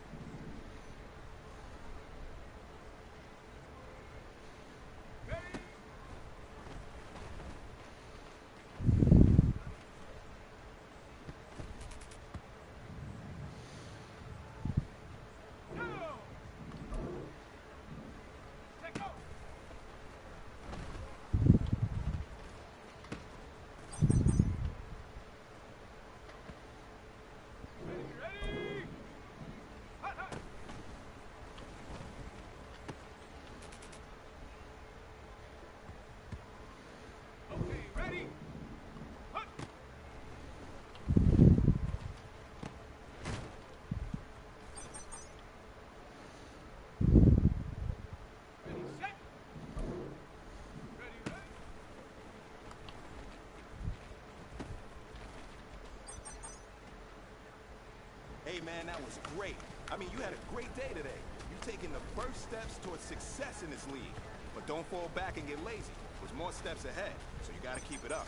Speaker 8: Hey, man, that was great. I mean, you had a great day today. You're taking the first steps towards success in this league. But don't fall back and get lazy. There's more steps ahead, so you gotta keep it up.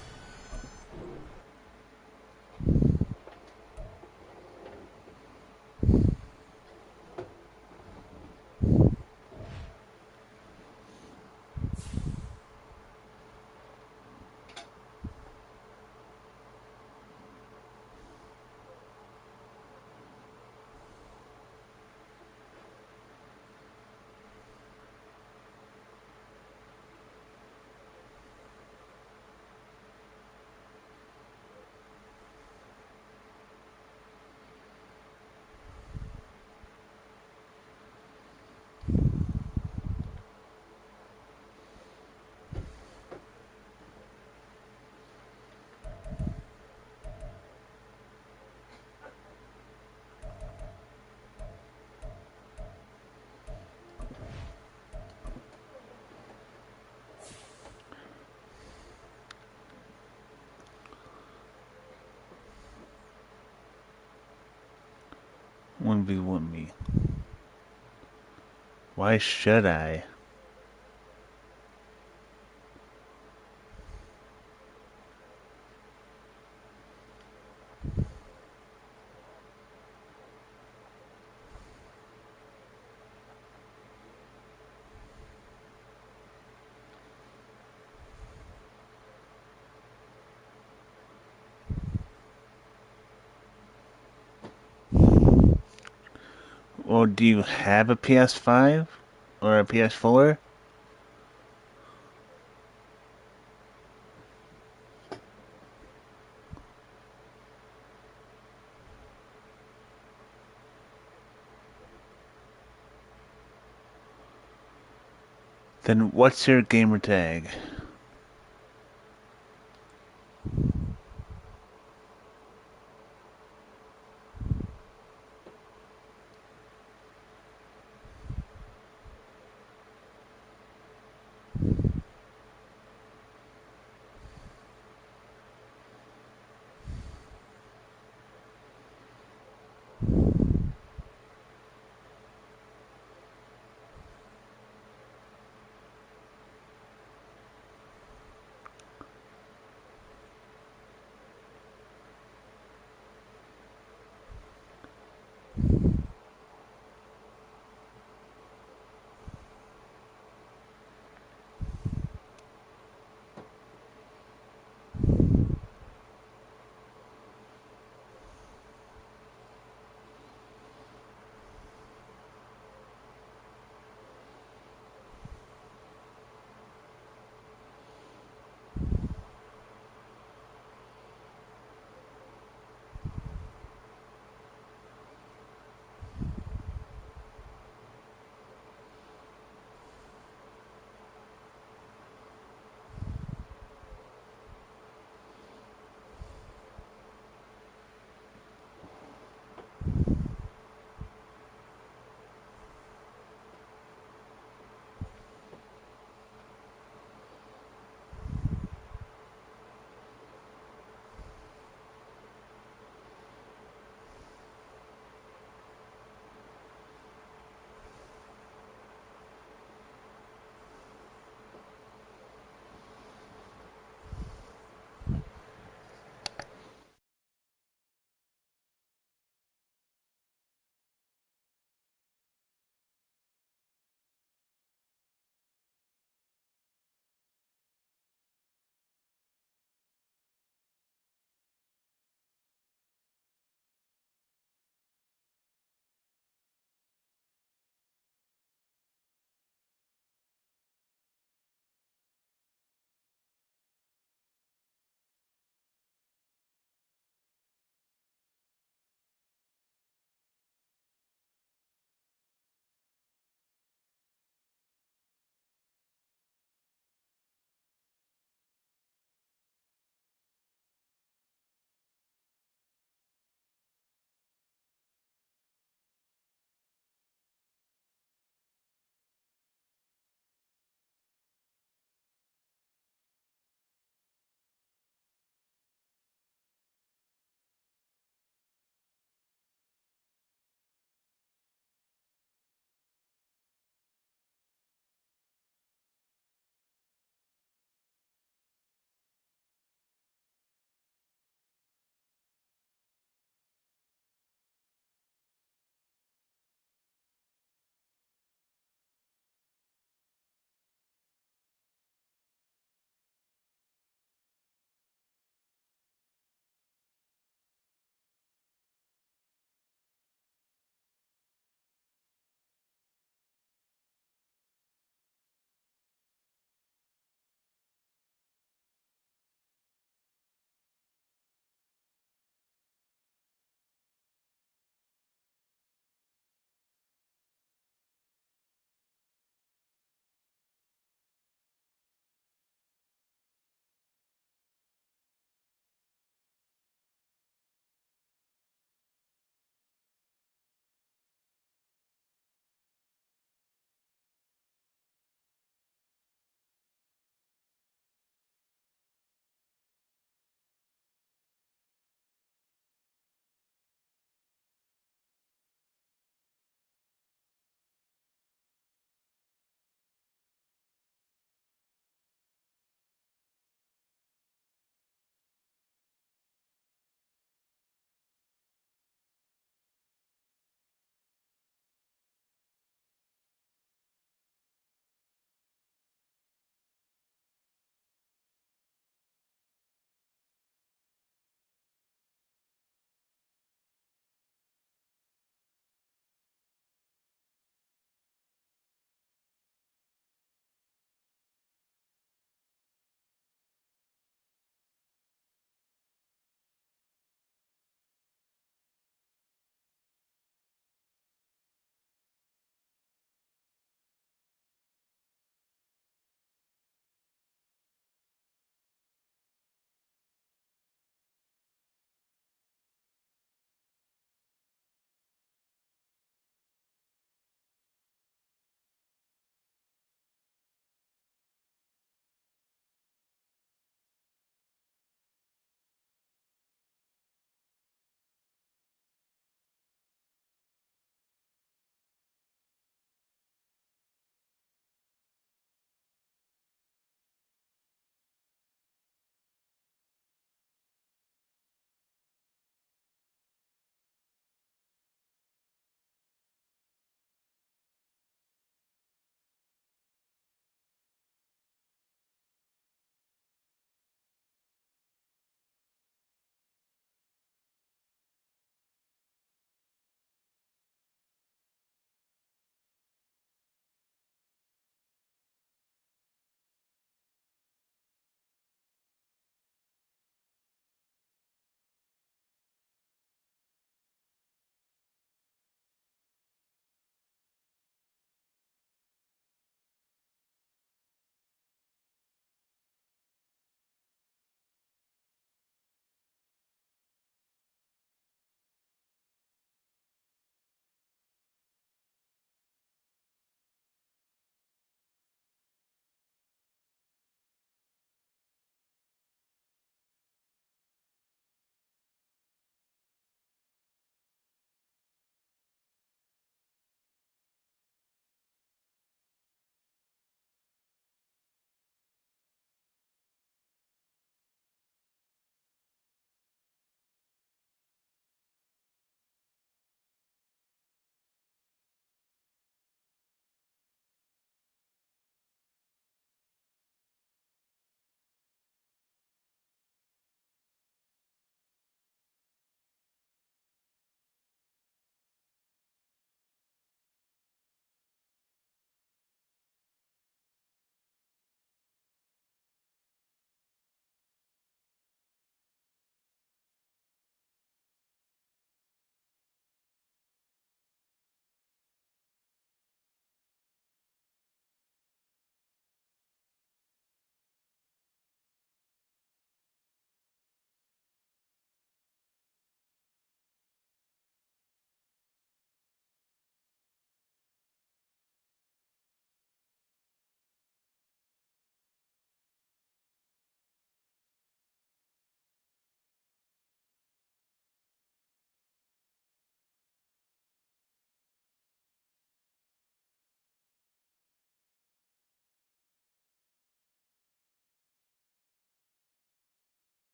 Speaker 1: One v one me. Why should I? Or do you have a PS5 or a PS4? Then what's your gamer tag?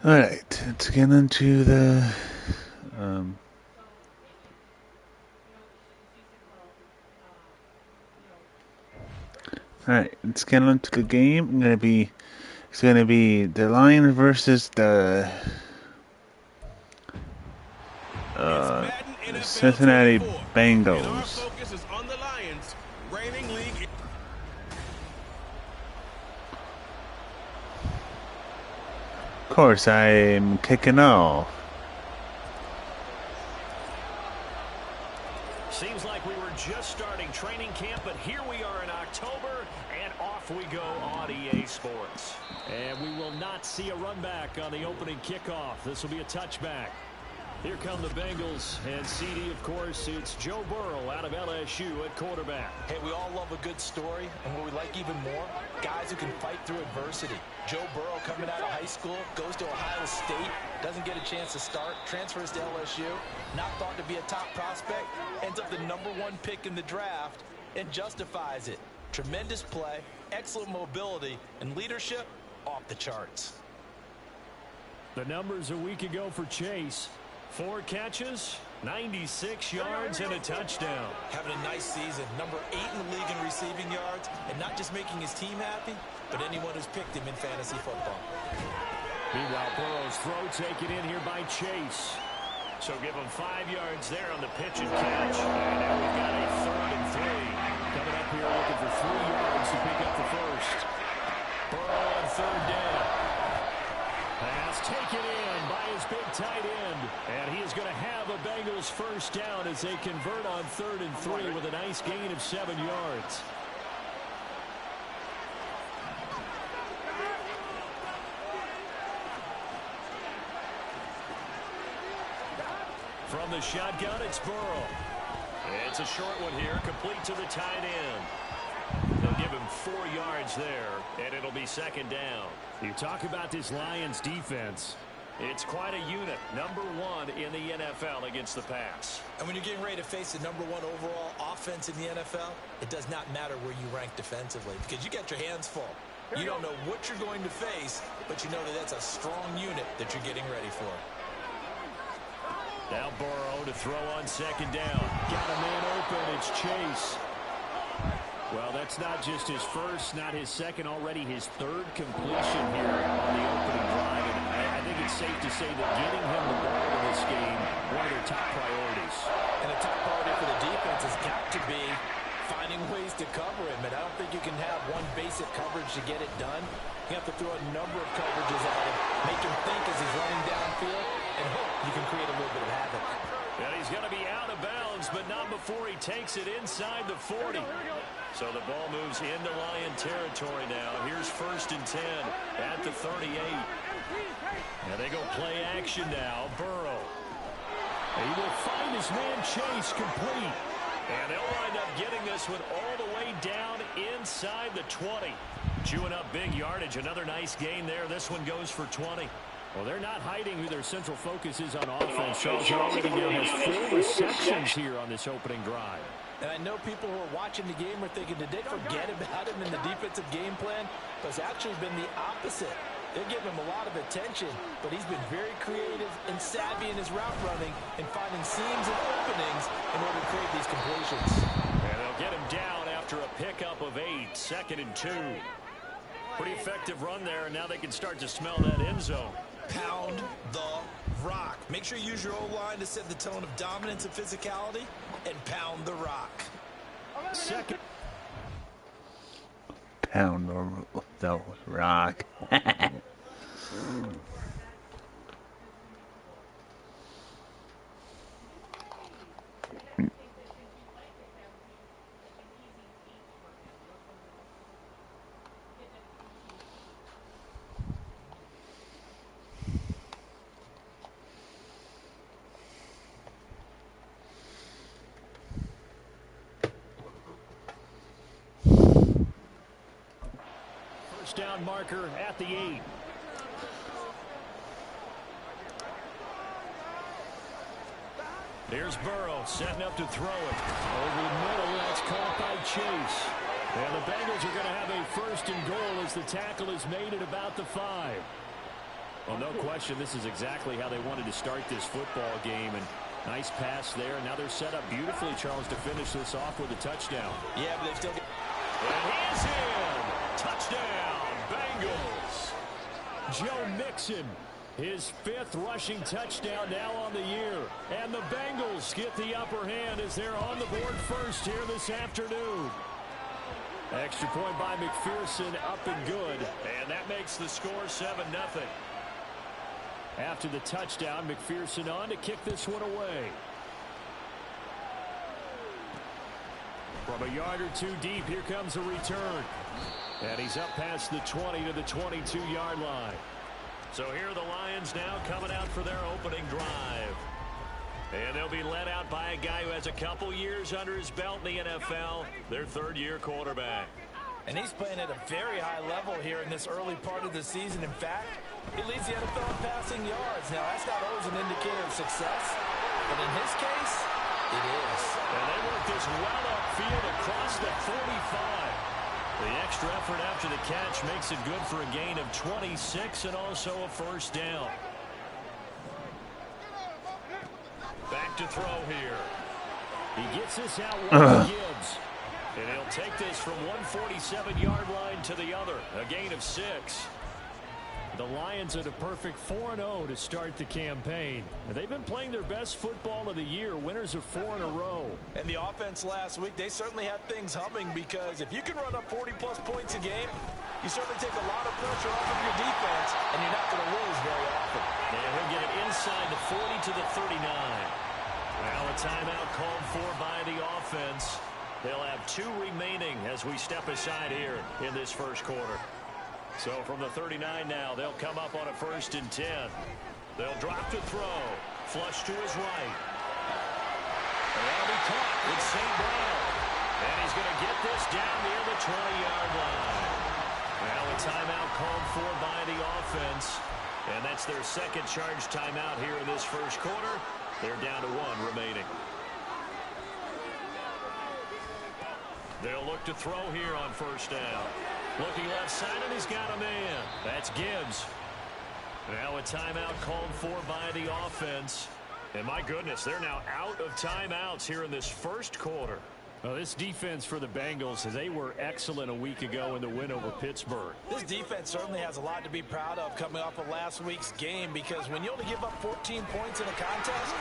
Speaker 1: Alright, let's get into the um, alright, let's get into the game. It's gonna be the Lions versus the
Speaker 9: Madden NFL
Speaker 1: Cincinnati
Speaker 9: 24, and our
Speaker 1: Bengals.
Speaker 9: focus is on the Lions, reigning league.
Speaker 1: Of course, I'm kicking off.
Speaker 2: Seems like we were just starting training camp, but here we are in October, and off we go on EA Sports.
Speaker 7: And we will not see a run back on the opening kickoff. This will be a touchback. Here come the Bengals, and CD, of course, it's Joe Burrow out of LSU at quarterback.
Speaker 3: Hey, we all love a good story, and what we like even more, guys who can fight through adversity. Joe Burrow coming out of high school, goes to Ohio State, doesn't get a chance to start, transfers to LSU, not thought to be a top prospect, ends up the #1 pick in the draft, and justifies it. Tremendous play, excellent mobility, and leadership off the charts.
Speaker 7: The numbers a week ago for Chase.
Speaker 2: 4 catches, 96 yards, and a touchdown.
Speaker 3: Having a nice season, #8 in the league in receiving yards, and not just making his team happy, but anyone who's picked him in fantasy football.
Speaker 7: Meanwhile, Burrow's throw taken in here by Chase.
Speaker 2: So give him 5 yards there on the pitch and catch. And now we've got a 3rd and 3.
Speaker 7: Coming up here looking for 3 yards to pick up the first.
Speaker 2: Burrow on 3rd down.
Speaker 7: Pass taken in by his big tight end. And he is going to have a Bengals first down as they convert on 3rd and 3 with a nice gain of 7 yards.
Speaker 2: From the shotgun, it's Burrow. It's a short one here, complete to the tight end. They'll give him 4 yards there, and it'll be 2nd down.
Speaker 7: You talk about this Lions defense.
Speaker 2: It's quite a unit, #1 in the NFL against the pass.
Speaker 3: And when you're getting ready to face the #1 overall offense in the NFL, it does not matter where you rank defensively because you got your hands full. You don't know what you're going to face, but you know that that's a strong unit that you're getting ready for.
Speaker 2: Now Burrow to throw on 2nd down.
Speaker 7: Got a man open. It's Chase. Well, that's not just his first, not his second, already his 3rd completion here on the opening drive. And I think it's safe to say that getting him the ball in this game, one of their top priorities.
Speaker 3: And a top priority for the defense has got to be finding ways to cover him. And I don't think you can have one basic coverage to get it done. You have to throw a number of coverages at him, make him think as he's running downfield, and hope you can create a little bit of havoc.
Speaker 2: And he's going to be out of bounds, but not before he takes it inside the 40. So the ball moves into Lion territory now. Here's 1st and 10 at the 38. And they go play action now. Burrow.
Speaker 7: He will find his man Chase complete.
Speaker 2: And they'll wind up getting this one all the way down inside the 20. Chewing up big yardage. Another nice gain there. This one goes for 20.
Speaker 7: Well, they're not hiding who their central focus is on offense. Charles already now has 4 receptions here on this opening drive.
Speaker 3: And I know people who are watching the game are thinking, did they forget about him in the defensive game plan? But it's actually been the opposite. They're giving him a lot of attention, but he's been very creative and savvy in his route running and finding seams and openings in order to create these completions.
Speaker 2: And they'll get him down after a pickup of 8, 2nd and 2. Pretty effective run there, and now they can start to smell that end zone.
Speaker 3: Pound the rock. Make sure you use your O-line to set the tone of dominance and physicality, and pound the rock.
Speaker 7: Second.
Speaker 1: Pound the rock.
Speaker 7: First down marker at the 8.
Speaker 2: Here's Burrow setting up to throw it.
Speaker 7: Over the middle, that's caught by Chase. And the Bengals are going to have a 1st and goal as the tackle is made at about the 5. Well, no question, this is exactly how they wanted to start this football game. And nice pass there. Now they're set up beautifully, Charles, to finish this off with a touchdown.
Speaker 3: Yeah, but they still get...
Speaker 2: And he's in. Touchdown, Bengals.
Speaker 7: Joe Mixon, his 5th rushing touchdown now on the year.
Speaker 2: And the Bengals get the upper hand as they're on the board first here this afternoon.
Speaker 7: Extra point by McPherson, up and good.
Speaker 2: And that makes the score 7-0.
Speaker 7: After the touchdown, McPherson on to kick this one away.
Speaker 2: From a yard or two deep, here comes a return. And he's up past the 20 to the 22-yard line. So here are the Lions now coming out for their opening drive. And they'll be led out by a guy who has a couple years under his belt in the NFL, their 3rd-year quarterback.
Speaker 3: And he's playing at a very high level here in this early part of the season. In fact, he leads the NFL in passing yards. Now, that's not always an indicator of success, but in his case, it is.
Speaker 2: And they work this well upfield across the 45. The extra effort after the catch makes it good for a gain of 26 and also a first down. Back to throw here.
Speaker 7: He gets this out wide to Gibbs.
Speaker 2: And he'll take this from 147-yard line to the other. A gain of 6.
Speaker 7: The Lions at a perfect 4-0 to start the campaign. They've been playing their best football of the year, winners of 4 in a row.
Speaker 3: And the offense last week, they certainly had things humming, because if you can run up 40-plus points a game, you certainly take a lot of pressure off of your defense, and you're not going to lose very often.
Speaker 2: And he'll get it inside the 40 to the 39. Well, a timeout called for by the offense. They'll have 2 remaining as we step aside here in this first quarter. So from the 39 now, they'll come up on a 1st and 10. They'll drop to throw. Flush to his right. And that'll be caught with St. Brown. And he's going to get this down near the 20-yard line. Well, a timeout called for by the offense. And that's their 2nd charge timeout here in this first quarter. They're down to 1 remaining. They'll look to throw here on 1st down. Looking left side, and he's got a man. That's Gibbs. Now a timeout called for by the offense. And my goodness, they're now out of timeouts here in this first quarter.
Speaker 7: Well, this defense for the Bengals, they were excellent a week ago in the win over Pittsburgh.
Speaker 3: This defense certainly has a lot to be proud of coming off of last week's game, because when you only give up 14 points in a contest,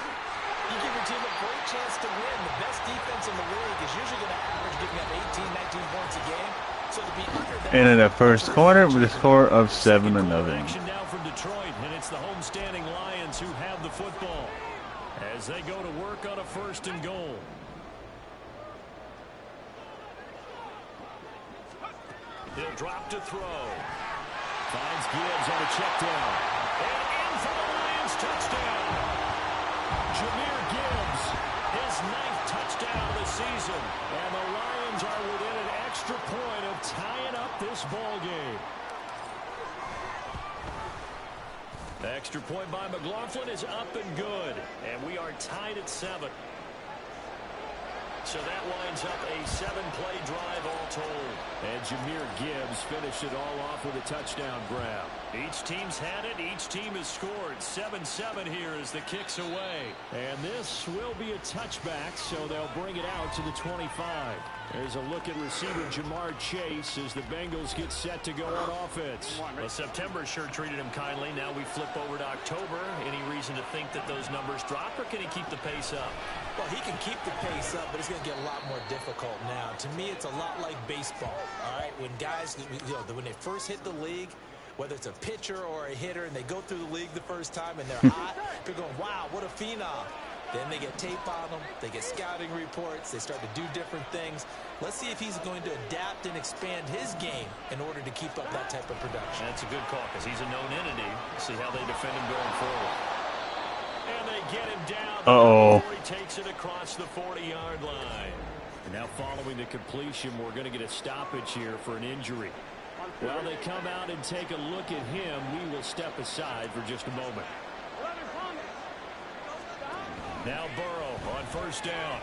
Speaker 3: you give your team a great chance to win. The best defense in the league is usually going to average giving up 18, 19 points a game. So to be under that,
Speaker 1: And in the first quarter with a score of 7-0.
Speaker 2: Action now from Detroit, and it's the homestanding Lions who have the football as they go to work on a 1st and goal. He'll drop to throw.
Speaker 7: Finds Gibbs on a check down.
Speaker 2: And in for the Lions touchdown. Jahmyr Gibbs, his 9th touchdown of the season. And the Lions are within an extra point of tying up this ball game. The extra point by McLaughlin is up and good. And we are tied at 7. So that winds up a 7-play drive all told.
Speaker 7: And Jahmyr Gibbs finished it all off with a touchdown grab.
Speaker 2: Each team's had it. Each team has scored. 7-7 here as the kick's away.
Speaker 7: And this will be a touchback, so they'll bring it out to the 25. There's a look at receiver Jamar Chase as the Bengals get set to go on offense.
Speaker 2: Well, September sure treated him kindly. Now we flip over to October. Any reason to think that those numbers drop, or can he keep the pace up?
Speaker 3: well, he can keep the pace up, but it's going to get a lot more difficult now. To me, it's a lot like baseball, all right? When guys, when they first hit the league, whether it's a pitcher or a hitter, and they go through the league the first time and they're hot, they're going, wow, what a phenom. Then they get tape on them, they get scouting reports, they start to do different things. Let's see if he's going to adapt and expand his game in order to keep up that type of production.
Speaker 2: That's a good call, because he's a known entity. See how they defend him going forward. And they get him down. Before he takes it across the 40-yard line.
Speaker 7: And now following the completion, we're going to get a stoppage here for an injury. While they come out and take a look at him, we will step aside for just a moment.
Speaker 2: Now Burrow on first down.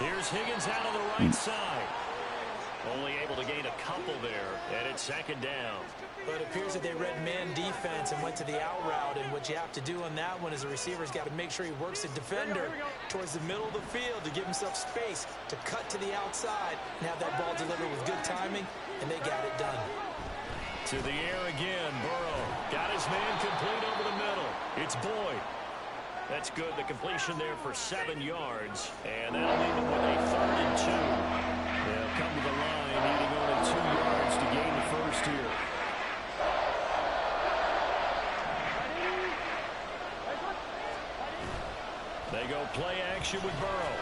Speaker 2: Here's Higgins out on the right side. Only able to gain a couple there. And it's second down.
Speaker 3: But it appears that they read man defense and went to the out route. And what you have to do on that one is the receiver's got to make sure he works the defender towards the middle of the field to give himself space to cut to the outside and have that ball delivered with good timing, and they got it done.
Speaker 2: To the air again, Burrow. Got his man complete over the middle. It's Boyd. That's good. The completion there for 7 yards. And that'll leave them with a 3rd and 2. They'll come to the line needing only 2 yards to gain the first here. They go play action with Burrow.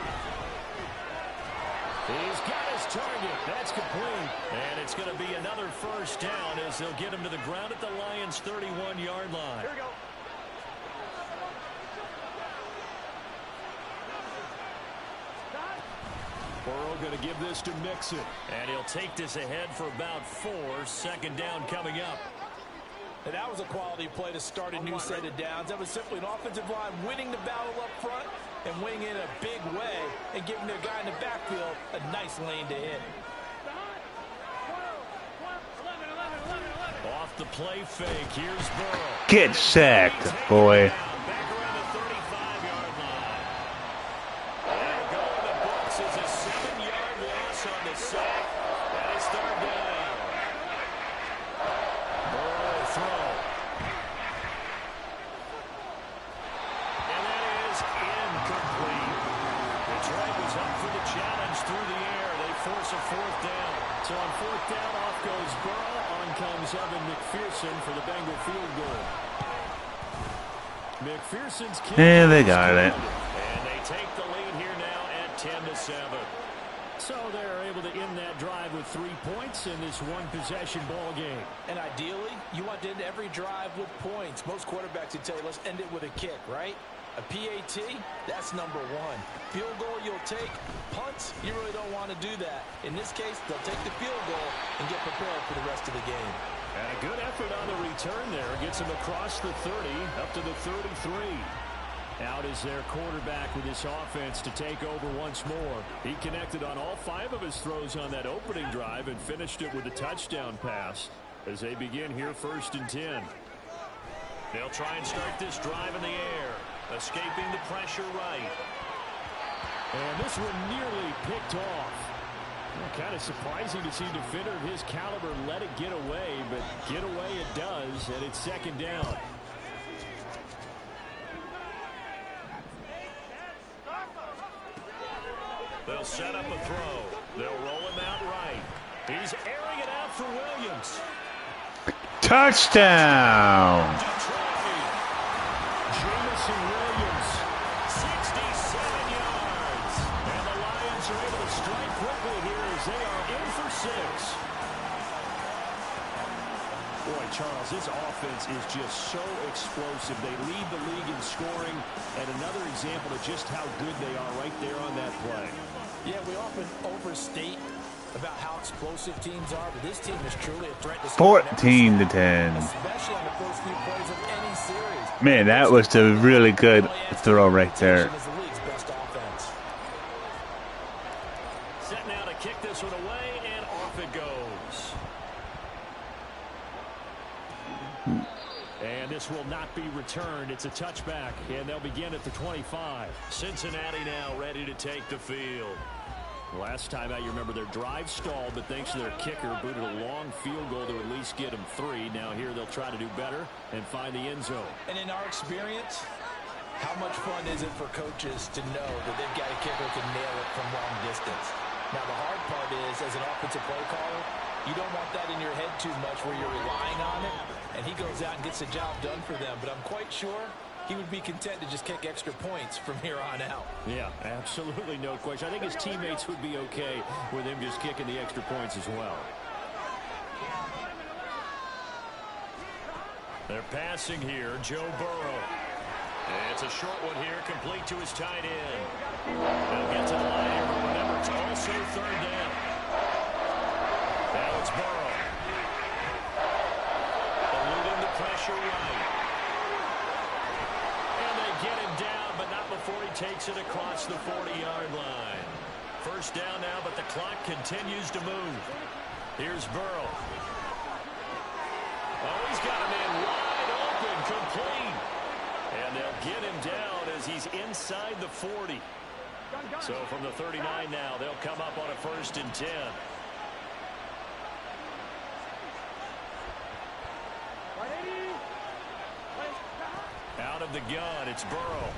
Speaker 2: He's got his target. That's complete. And it's going to be another first down as they'll get him to the ground at the Lions' 31-yard line.
Speaker 4: Here we go.
Speaker 2: Burrow going to give this to Mixon. And he'll take this ahead for about 4. Second down coming up.
Speaker 3: And that was a quality play to start a new set of downs. That was simply an offensive line winning the battle up front and winning in a big way and giving their guy in the backfield a nice lane to hit.
Speaker 2: Off the play fake. Here's Burrow.
Speaker 1: Get sacked, boy.
Speaker 2: Back around the 35-yard line. That'll go in the books as a 7-yard loss on the sack. That is 3rd down. Burrow will throw. And that is incomplete. Detroit was up for the challenge through the air. They force a 4th down. So on 4th down, off goes Burrow. On comes Evan McPherson for the Bengal field goal. McPherson's kick.
Speaker 1: And they got it.
Speaker 2: And they take the lead here now at 10-7. So they're able to end that drive with 3 points in this one-possession ball game.
Speaker 3: And ideally, you want to end every drive with points. Most quarterbacks would tell you, let's end it with a kick, right? A PAT, that's number 1. Field goal you'll take. Punts, you really don't want to do that. In this case, they'll take the field goal and get prepared for the rest of the game.
Speaker 2: And a good effort on the return there. Gets him across the 30, up to the 33. Out is their quarterback with this offense to take over once more. He connected on all 5 of his throws on that opening drive and finished it with a touchdown pass as they begin here 1st and 10. They'll try and start this drive in the air, escaping the pressure right. And this one nearly picked off. Kind of surprising to see a defender of his caliber let it get away, but get away it does, and it's 2nd down. They'll set up a throw. They'll roll him out right. He's airing it out for Williams.
Speaker 1: Touchdown!
Speaker 2: Jamison Williams, 67 yards. And the Lions are able to strike quickly here as they are in for 6. Boy, Charles, this offense is just so explosive. They lead the league in scoring, and another example of just how good they are right there on that play.
Speaker 3: Yeah, we often overstate about how explosive teams are, but this team is truly a threat to score.
Speaker 1: 14 to 10.
Speaker 3: Especially on the first few plays of any series.
Speaker 1: Man, that was a really good throw right there.
Speaker 3: Is the league's best offense.
Speaker 2: Set now to kick this one away, and off it goes. And this will not be returned. It's a touchback, and they'll begin at the 25. Cincinnati now ready to take the field. Last time out, you remember their drive stalled, but thanks to their kicker, booted a long field goal to at least get them 3. Now here they'll try to do better and find the end zone.
Speaker 3: And in our experience, how much fun is it for coaches to know that they've got a kicker who can nail it from long distance? Now the hard part is, as an offensive play caller, you don't want that in your head too much where you're relying on it, and he goes out and gets the job done for them. But I'm quite sure he would be content to just kick extra points from here on out.
Speaker 2: Yeah, absolutely no question. I think his teammates would be okay with him just kicking the extra points as well. They're passing here, Joe Burrow. And it's a short one here, complete to his tight end. They'll get to the line here, but remember, it's also 3rd down. Now it's Burrow. Eluding the pressure right. Get him down, but not before he takes it across the 40-yard line. First down now, but the clock continues to move. Here's Burrow. Oh, he's got a man wide open, complete. And they'll get him down as he's inside the 40. So from the 39 now, they'll come up on a 1st and 10. Out of the gun, it's Burrow.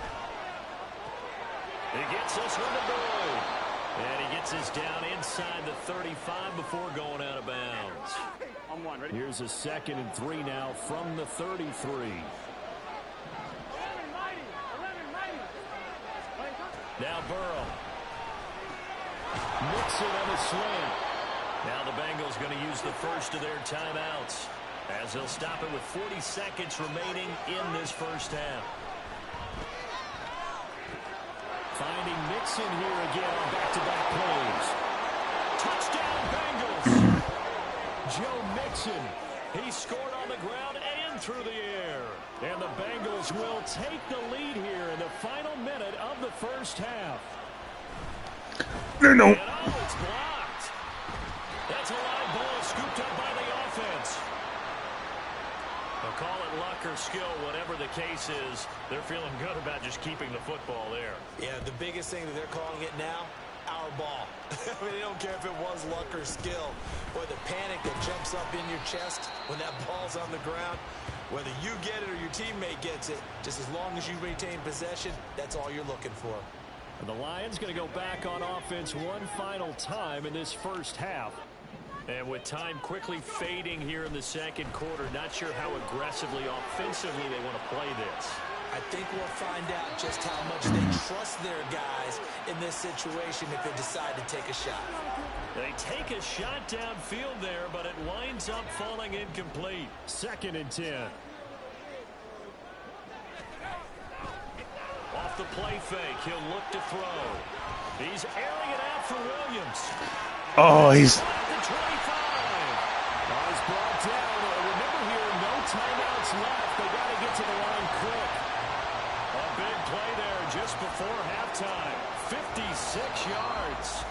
Speaker 2: He gets this one to Boyd. And he gets this down inside the 35 before going out of bounds.
Speaker 7: Here's a 2nd and 3 now from the 33.
Speaker 2: Now Burrow. Mixon on a slant. Now the Bengals going to use the first of their timeouts, as they'll stop it with 40 seconds remaining in this first half.
Speaker 7: Finding Mixon here again on back-to-back plays.
Speaker 2: Touchdown Bengals! Joe Mixon. He scored on the ground and through the air. And the Bengals will take the lead here in the final minute of the first half.
Speaker 1: No.
Speaker 2: And oh, it's blocked. That's a live ball scooped up by the offense. They'll call it luck or skill, whatever the case is. They're feeling good about just keeping the football there.
Speaker 3: Yeah, the biggest thing that they're calling it now, our ball. I mean, they don't care if it was luck or skill. Boy, the panic that jumps up in your chest when that ball's on the ground, whether you get it or your teammate gets it, just as long as you retain possession, that's all you're looking for.
Speaker 7: And the Lions going to go back on offense one final time in this first half.
Speaker 2: And with time quickly fading here in the second quarter, not sure how aggressively, offensively they want to play this.
Speaker 3: I think we'll find out just how much they trust their guys in this situation if they decide to take a shot.
Speaker 2: They take a shot downfield there, but it winds up falling incomplete.
Speaker 7: 2nd and 10.
Speaker 2: Off the play fake, he'll look to throw. He's airing it out for Williams.
Speaker 1: Oh, he's...
Speaker 2: At the 25.
Speaker 7: He's brought down. Remember here, no timeouts left. They got to get to the line quick.
Speaker 2: A big play there just before halftime. 56 yards.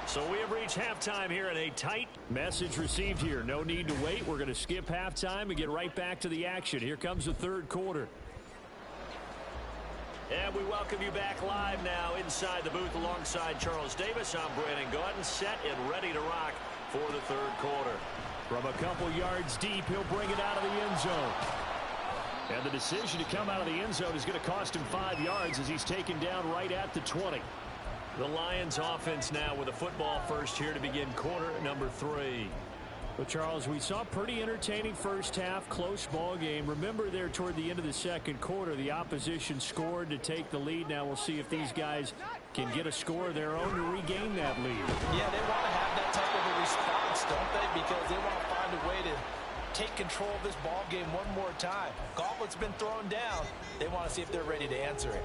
Speaker 2: So we have reached halftime here in a tight
Speaker 7: message received here. No need to wait. We're going to skip halftime and get right back to the action. Here comes the third quarter.
Speaker 2: And we welcome you back live now inside the booth alongside Charles Davis. I'm Brandon Gordon, set and ready to rock for the third quarter.
Speaker 7: From a couple yards deep, he'll bring it out of the end zone. And the decision to come out of the end zone is going to cost him 5 yards as he's taken down right at the 20.
Speaker 2: The Lions offense now with a football first here to begin quarter number 3.
Speaker 7: Well, Charles, we saw a pretty entertaining first half, close ball game. Remember there toward the end of the second quarter, the opposition scored to take the lead. Now we'll see if these guys can get a score of their own to regain that lead.
Speaker 3: Yeah, they want to have that type of a response, don't they? Because they want to find a way to take control of this ball game one more time. Gauntlet's been thrown down. They want to see if they're ready to answer it.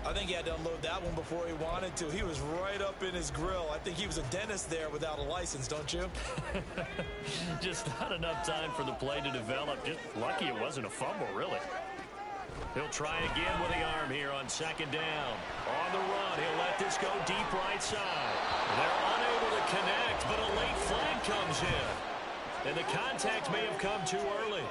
Speaker 3: I think he had to unload that one before he wanted to. He was right up in his grill. I think he was a dentist there without a license, don't you?
Speaker 2: Just not enough time for the play to develop. Just lucky it wasn't a fumble, really. He'll try again with the arm here on second down. On the run, he'll let this go deep right side. They're unable to connect, but a late flag comes in. And the contact may have come too early.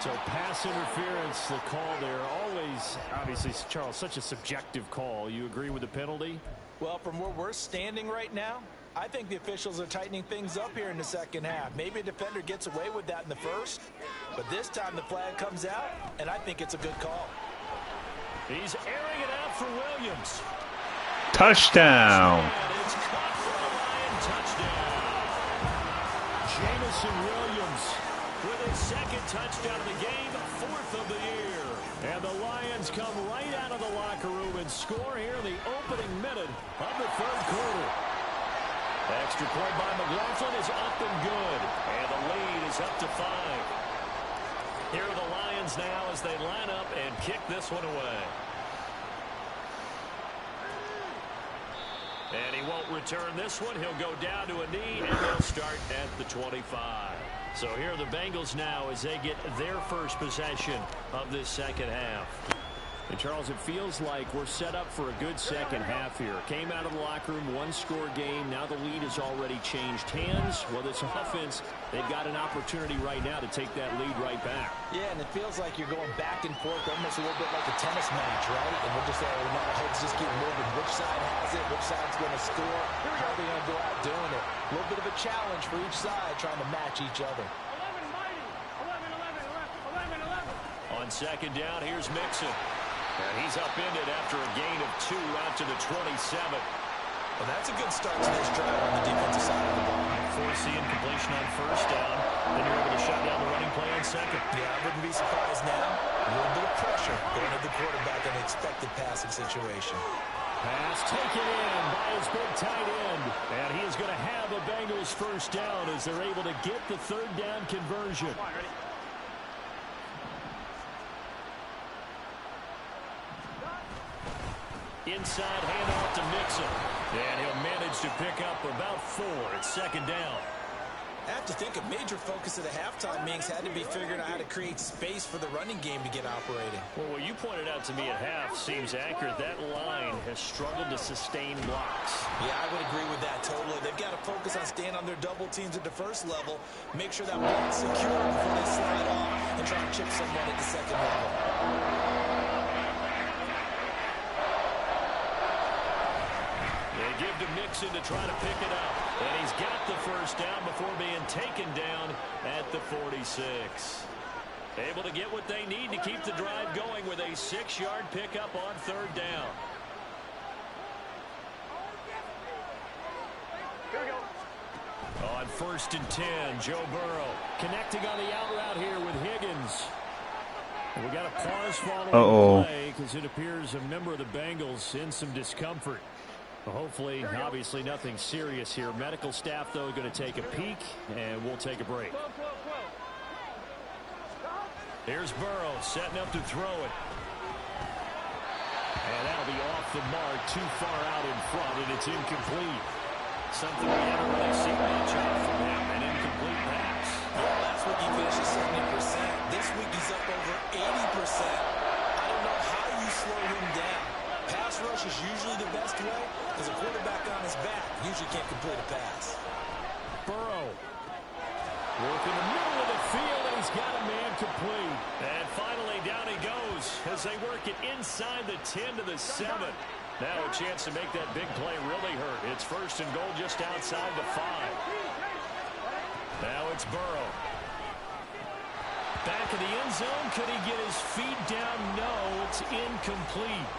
Speaker 7: So pass interference, the call there. Always, obviously, Charles, such a subjective call. You agree with the penalty?
Speaker 3: Well, from where we're standing right now, I think the officials are tightening things up here in the second half. Maybe a defender gets away with that in the first, but this time the flag comes out, and I think it's a good call.
Speaker 2: He's airing it out for Williams.
Speaker 1: Touchdown.
Speaker 2: And it's caught for a Lion touchdown.
Speaker 7: Jamison Williams
Speaker 2: with his second touchdown of the game, 4th of the year.
Speaker 7: And the Lions come right out of the locker room and score here in the opening minute of the third quarter.
Speaker 2: Extra point by McLaughlin is up and good. And the lead is up to 5. Here are the Lions now as they line up and kick this one away. And he won't return this one. He'll go down to a knee, and they'll start at the 25. So here are the Bengals now as they get their first possession of this second half.
Speaker 7: And, Charles, it feels like we're set up for a good second half here. Came out of the locker room, one-score game. Now the lead has already changed hands. Well, this offense, they've got an opportunity right now to take that lead right back.
Speaker 3: Yeah, and it feels like you're going back and forth almost a little bit like a tennis match, right? And we're just our heads just keep moving. Which side has it? Which side's going to score? How are they going to go out doing it? A little bit of a challenge for each side trying to match each other.
Speaker 2: 11. On second down, here's Mixon. And he's upended after a gain of 2 out to the 27.
Speaker 3: Well, that's a good start to this drive on the defensive side of the ball.
Speaker 2: Force the incompletion on first down. Then you're able to shut down the running play on second.
Speaker 3: Yeah, I wouldn't be surprised now. A little bit of pressure going to the quarterback in an expected passing situation.
Speaker 2: Pass taken in by his big tight end. And he is going to have a Bengals first down as they're able to get the third down conversion. Inside handoff to Mixon. And he'll manage to pick up about 4 at second down.
Speaker 3: I have to think a major focus of the halftime meetings had to be figuring out how to create space for the running game to get operating.
Speaker 2: Well, what you pointed out to me at half seems accurate. That line has struggled to sustain blocks.
Speaker 3: Yeah, I would agree with that totally. They've got to focus on staying on their double teams at the first level, make sure that block's secure before they slide off and try and chip someone at the second level.
Speaker 2: They give to Mixon to try to pick it up. And he's got the first down before being taken down at the 46. Able to get what they need to keep the drive going with a 6-yard pickup on third down.
Speaker 4: Here we go.
Speaker 2: On first and 10, Joe Burrow connecting on the out route here with Higgins. We got a pause following the play because it appears a member of the Bengals in some discomfort. Well, hopefully, obviously nothing serious here. Medical staff, though, going to take a peek, and we'll take a break. Here's Burrow setting up to throw it. And that'll be off the mark, too far out in front, and it's incomplete. Something we haven't really seen much of from him, an incomplete pass.
Speaker 3: Yeah, last week he finished at 70%. This week he's up over 80%. I don't know how you slow him down. Pass rush is usually the best way because a quarterback on his back usually can't complete a pass.
Speaker 2: Burrow working the middle of the field, and he's got a man complete. And finally down he goes as they work it inside the 10 to the 7. Now a chance to make that big play really hurt. It's first and goal just outside the 5. Now it's Burrow. Back in the end zone. Could he get his feet down? No, it's incomplete.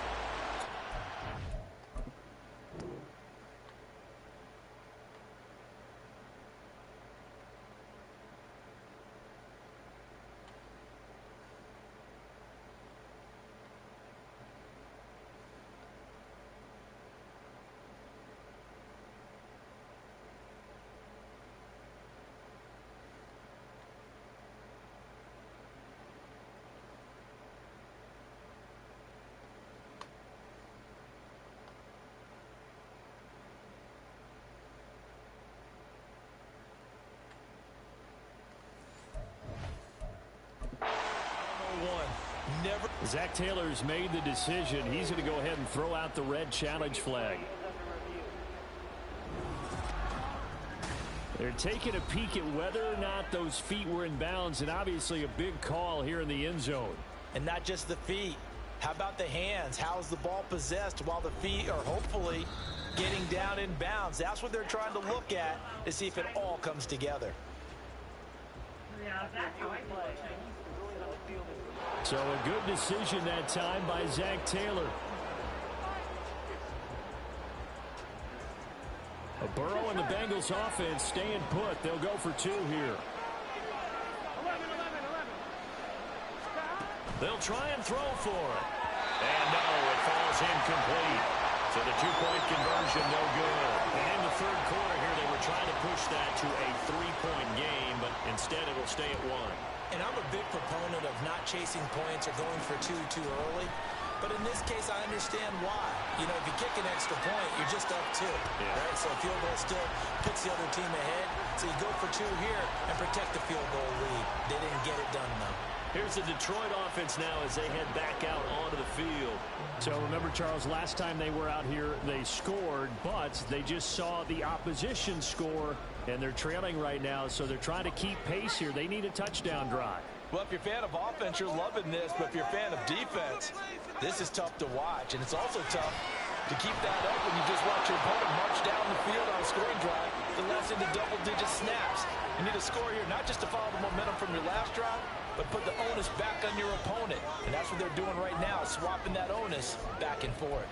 Speaker 2: Zach Taylor's made the decision. He's going to go ahead and throw out the red challenge flag. They're taking a peek at whether or not those feet were in bounds, and obviously a big call here in the end zone.
Speaker 3: And not just the feet. How about the hands? How's the ball possessed while the feet are hopefully getting down in bounds? That's what they're trying to look at to see if it all comes together.
Speaker 2: So a good decision that time by Zach Taylor. A Burrow and the Bengals offense staying put. They'll go for 2 here.
Speaker 4: 11.
Speaker 2: They'll try and throw for it. And no, it falls incomplete. So the 2-point conversion no good. And in the third quarter here, they were trying to push that to a 3-point game, but instead it will stay at 1.
Speaker 3: And I'm a big proponent of not chasing points or going for 2 too early. But in this case, I understand why. You know, if you kick an extra point, you're just up 2.
Speaker 2: Yeah.
Speaker 3: Right? So a field goal still puts the other team ahead. So you go for 2 here and protect the field goal lead. They didn't get it done, though.
Speaker 2: Here's the Detroit offense now as they head back out onto the field.
Speaker 7: So remember, Charles, last time they were out here, they scored, but they just saw the opposition score, and they're trailing right now, so they're trying to keep pace here. They need a touchdown drive.
Speaker 6: Well, if you're a fan of offense, you're loving this, but if you're a fan of defense, this is tough to watch, and it's also tough to keep that up when you just watch your opponent march down the field on a scoring drive to less into double-digit snaps. You need a score here, not just to follow the momentum from your last drive, but put the onus back on your opponent. And that's what they're doing right now, swapping that onus back and forth.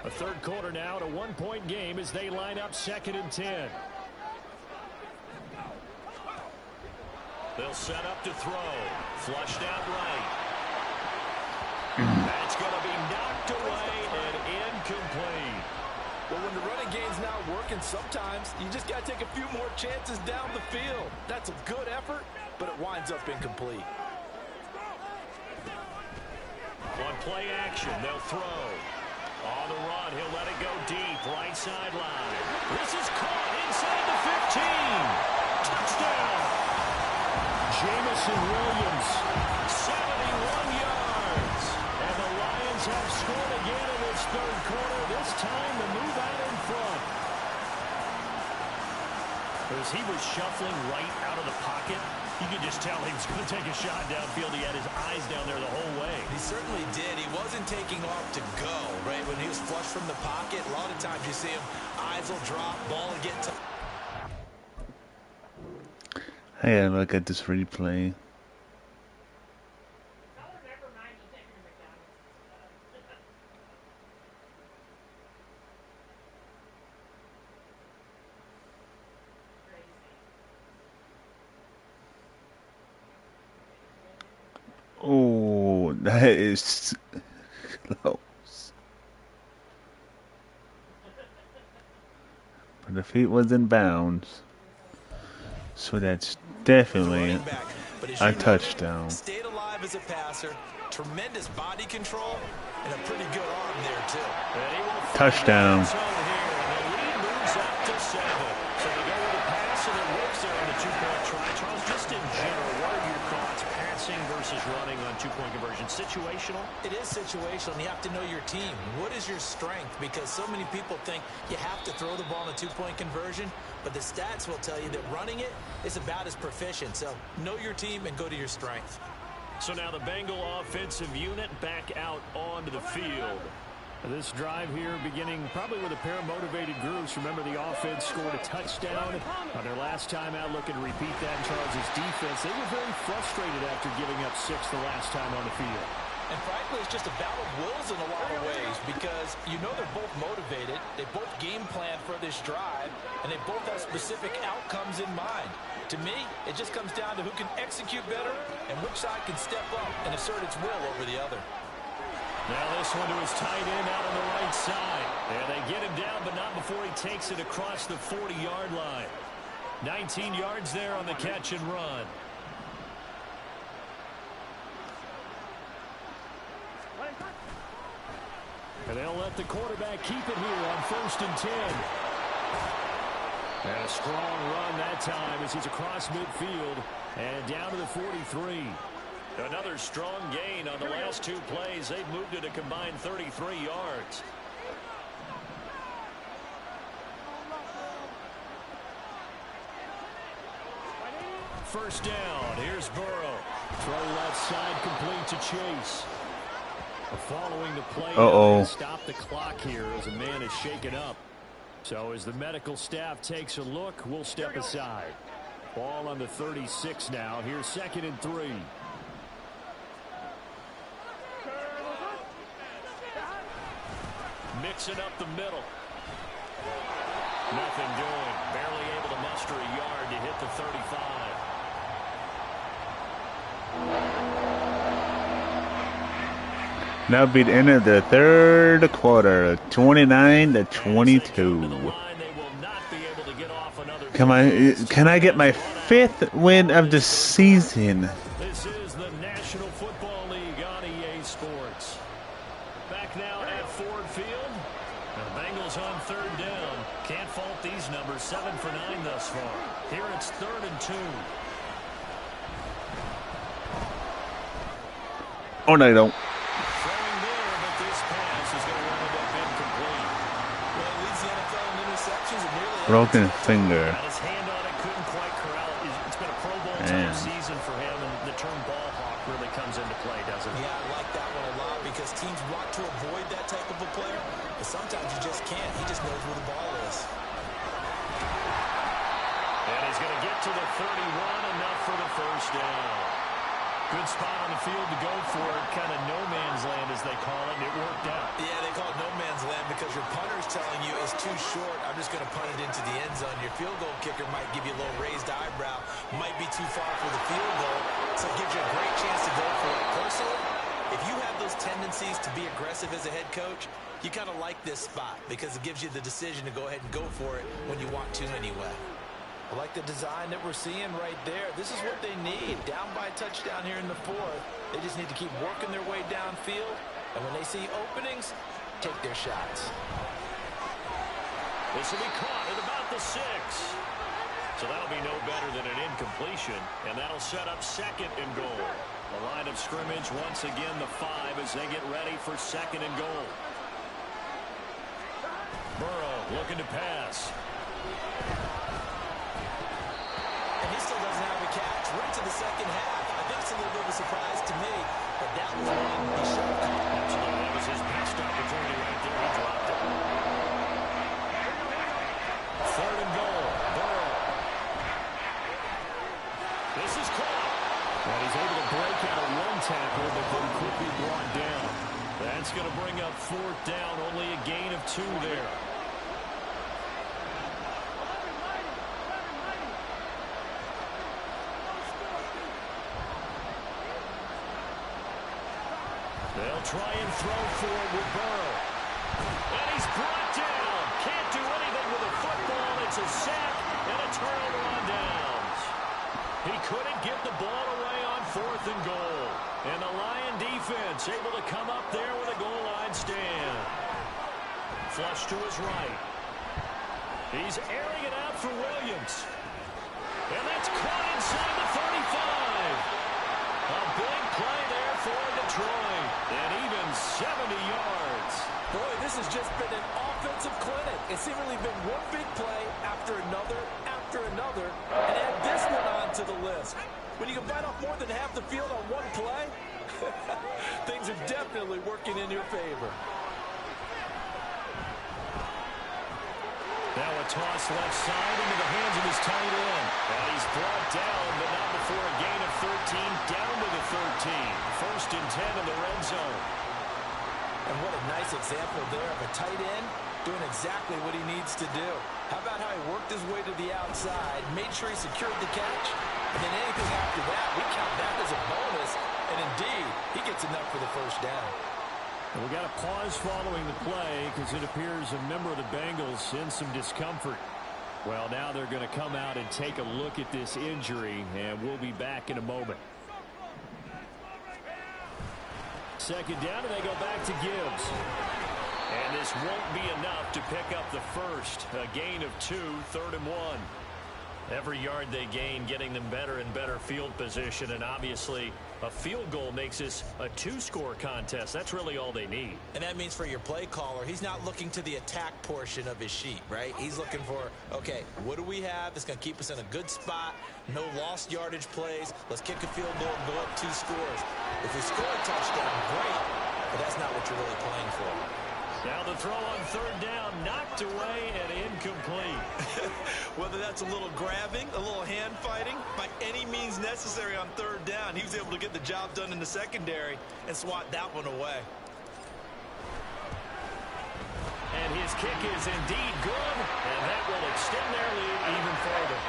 Speaker 7: A third quarter now, at a one-point game as they line up 2nd and 10.
Speaker 2: They'll set up to throw. Flushed out right. That's going to be knocked away and incomplete.
Speaker 6: Well, when the running game's not working, sometimes you just got to take a few more chances down the field. That's a good effort, but it winds up incomplete.
Speaker 2: On play action, they'll throw. On the run, he'll let it go deep, right sideline. This is caught inside the 15. Touchdown.
Speaker 7: Jamison Williams.
Speaker 2: 71 yards. And the Lions have scored again in this third quarter. This time to move out in front.
Speaker 7: As he was shuffling right out of the pocket, you could just tell he was going to take a shot downfield. He had his eyes down there the whole way.
Speaker 6: He certainly did. He wasn't taking off to go, right? When he was flushed from the pocket, a lot of times you see him, eyes will drop, ball will get to...
Speaker 1: I gotta look at this replay. Oh, that is close. But the feet was in bounds. So that's definitely a touchdown.
Speaker 6: Stayed alive as a passer, tremendous body control, and a pretty good arm there too.
Speaker 1: Touchdown.
Speaker 2: So the lead moves up to 7. So they go with a pass and it works there on the 2-point try. Charles, just in general, what are your thoughts passing versus running on 2-point conversion? Situational?
Speaker 6: It is situational, and you have to know your team. What is your strength? Because so many people think you have to throw the ball in a 2-point conversion, but the stats will tell you that running it is about as proficient. So know your team and go to your strength.
Speaker 2: So now the Bengal offensive unit back out onto the field.
Speaker 7: This drive here beginning probably with a pair of motivated groups. Remember, the offense scored a touchdown on their last time out. Looking to repeat that in Charles' defense. They were very frustrated after giving up 6 the last time on the field.
Speaker 6: And frankly, it's just a battle of wills in a lot of ways because you know they're both motivated. They both game plan for this drive, and they both have specific outcomes in mind. To me, it just comes down to who can execute better and which side can step up and assert its will over the other.
Speaker 2: Now this one to his tight end out on the right side. And they get him down, but not before he takes it across the 40-yard line. 19 yards there on the catch and run.
Speaker 7: And they'll let the quarterback keep it here on 1st and 10. And a strong run that time as he's across midfield and down to the 43.
Speaker 2: Another strong gain on the last 2 plays. They've moved it a combined 33 yards. First down. Here's Burrow.
Speaker 7: Throw left side complete to Chase. Following the play, stop the clock here as a man is shaken up. So as the medical staff takes a look, we'll step aside. Ball on the 36 now. Here's 2nd and 3.
Speaker 2: Mixing up the middle. Nothing doing. Barely able to muster a yard to hit the 35.
Speaker 1: Now be the end of the third quarter, 29-22. Can I get my 5th win of the season?
Speaker 2: This is the National Football League on EA Sports. Back now at Ford Field. The Bengals on 3rd down. Can't fault these numbers. 7 for 9 thus far. Here it's 3rd and 2.
Speaker 1: Oh, no, they don't.
Speaker 2: Throwing there, but this pass is going to wind up incomplete.
Speaker 3: Well, it leads the NFL in interceptions and nearly every
Speaker 1: Broken
Speaker 3: touchdown.
Speaker 1: finger.
Speaker 2: Got his hand on it, couldn't quite corral it. It's been a Pro Bowl type
Speaker 1: Man.
Speaker 2: season for him, and the term ball hawk really comes into play, doesn't it?
Speaker 3: Yeah, I like that one a lot because teams want to avoid that type of a player, but sometimes you just can't. He just knows where the ball is.
Speaker 2: And he's going to get to the 31, enough for the first down. Good spot on the field to go for it, kind of no man's land as they call it, and it worked out.
Speaker 3: Yeah, they call it no man's land because your punter's telling you it's too short. I'm just going to punt it into the end zone. Your field goal kicker might give you a little raised eyebrow, might be too far for the field goal, so it gives you a great chance to go for it. Personally, if you have those tendencies to be aggressive as a head coach, you kind of like this spot because it gives you the decision to go ahead and go for it when you want to anyway. I like the design that we're seeing right there. This is what they need. Down by a touchdown here in the fourth. They just need to keep working their way downfield. And when they see openings, take their shots.
Speaker 2: This will be caught at about the 6. So that'll be no better than an incompletion. And that'll set up second and goal. The line of scrimmage, once again, the 5 as they get ready for second and goal. Burrow looking to pass.
Speaker 3: And he still doesn't have a catch. We're into the second half. I think it's a little bit of a surprise to me, but that was one he should have caught.
Speaker 2: Absolutely. That was his best opportunity right there. He dropped it. Third and goal. Burrow. This is caught. And he's able to break out of one tackle, but then quickly brought down. That's going to bring up fourth down. Only a gain of 2 there. They'll try and throw for it with Burrow. And he's brought down. Can't do anything with a football. It's a sack and a turnover on downs. He couldn't get the ball away on fourth and goal. And the Lion defense able to come up there with a goal line stand. Flush to his right. He's airing it out for Williams. And that's caught inside the 35. A big play there for Detroit. And even 70 yards.
Speaker 3: Boy, this has just been an offensive clinic. It's seemingly been one big play after another, and add this one on to the list. When you can bite off more than half the field on one play, things are definitely working in your favor.
Speaker 2: Now a toss left side into the hands of his tight end. And he's brought down, but not before a gain of 13, down to the 13. First and 10 in the red zone.
Speaker 3: And what a nice example there of a tight end doing exactly what he needs to do. How about how he worked his way to the outside, made sure he secured the catch, and then anything after that, we count that as a bonus. And indeed, he gets enough for the first down.
Speaker 2: We got a pause following the play because it appears a member of the Bengals in some discomfort. Well, now they're going to come out and take a look at this injury, and we'll be back in a moment. Second down, and they go back to Gibbs. And this won't be enough to pick up the first. A gain of 2, third and 1. Every yard they gain, getting them better and better field position, and obviously a field goal makes this a 2-score contest. That's really all they need.
Speaker 3: And that means for your play caller, he's not looking to the attack portion of his sheet, right? He's looking for, okay, what do we have that's going to keep us in a good spot? No lost yardage plays. Let's kick a field goal and go up 2 scores. If we score a touchdown, great, but that's not what you're really playing for.
Speaker 2: Now the throw on third down, knocked away and incomplete.
Speaker 6: Whether that's a little grabbing, a little hand fighting, by any means necessary on third down, he was able to get the job done in the secondary and swat that one away.
Speaker 2: And his kick is indeed good, and that will extend their lead even further.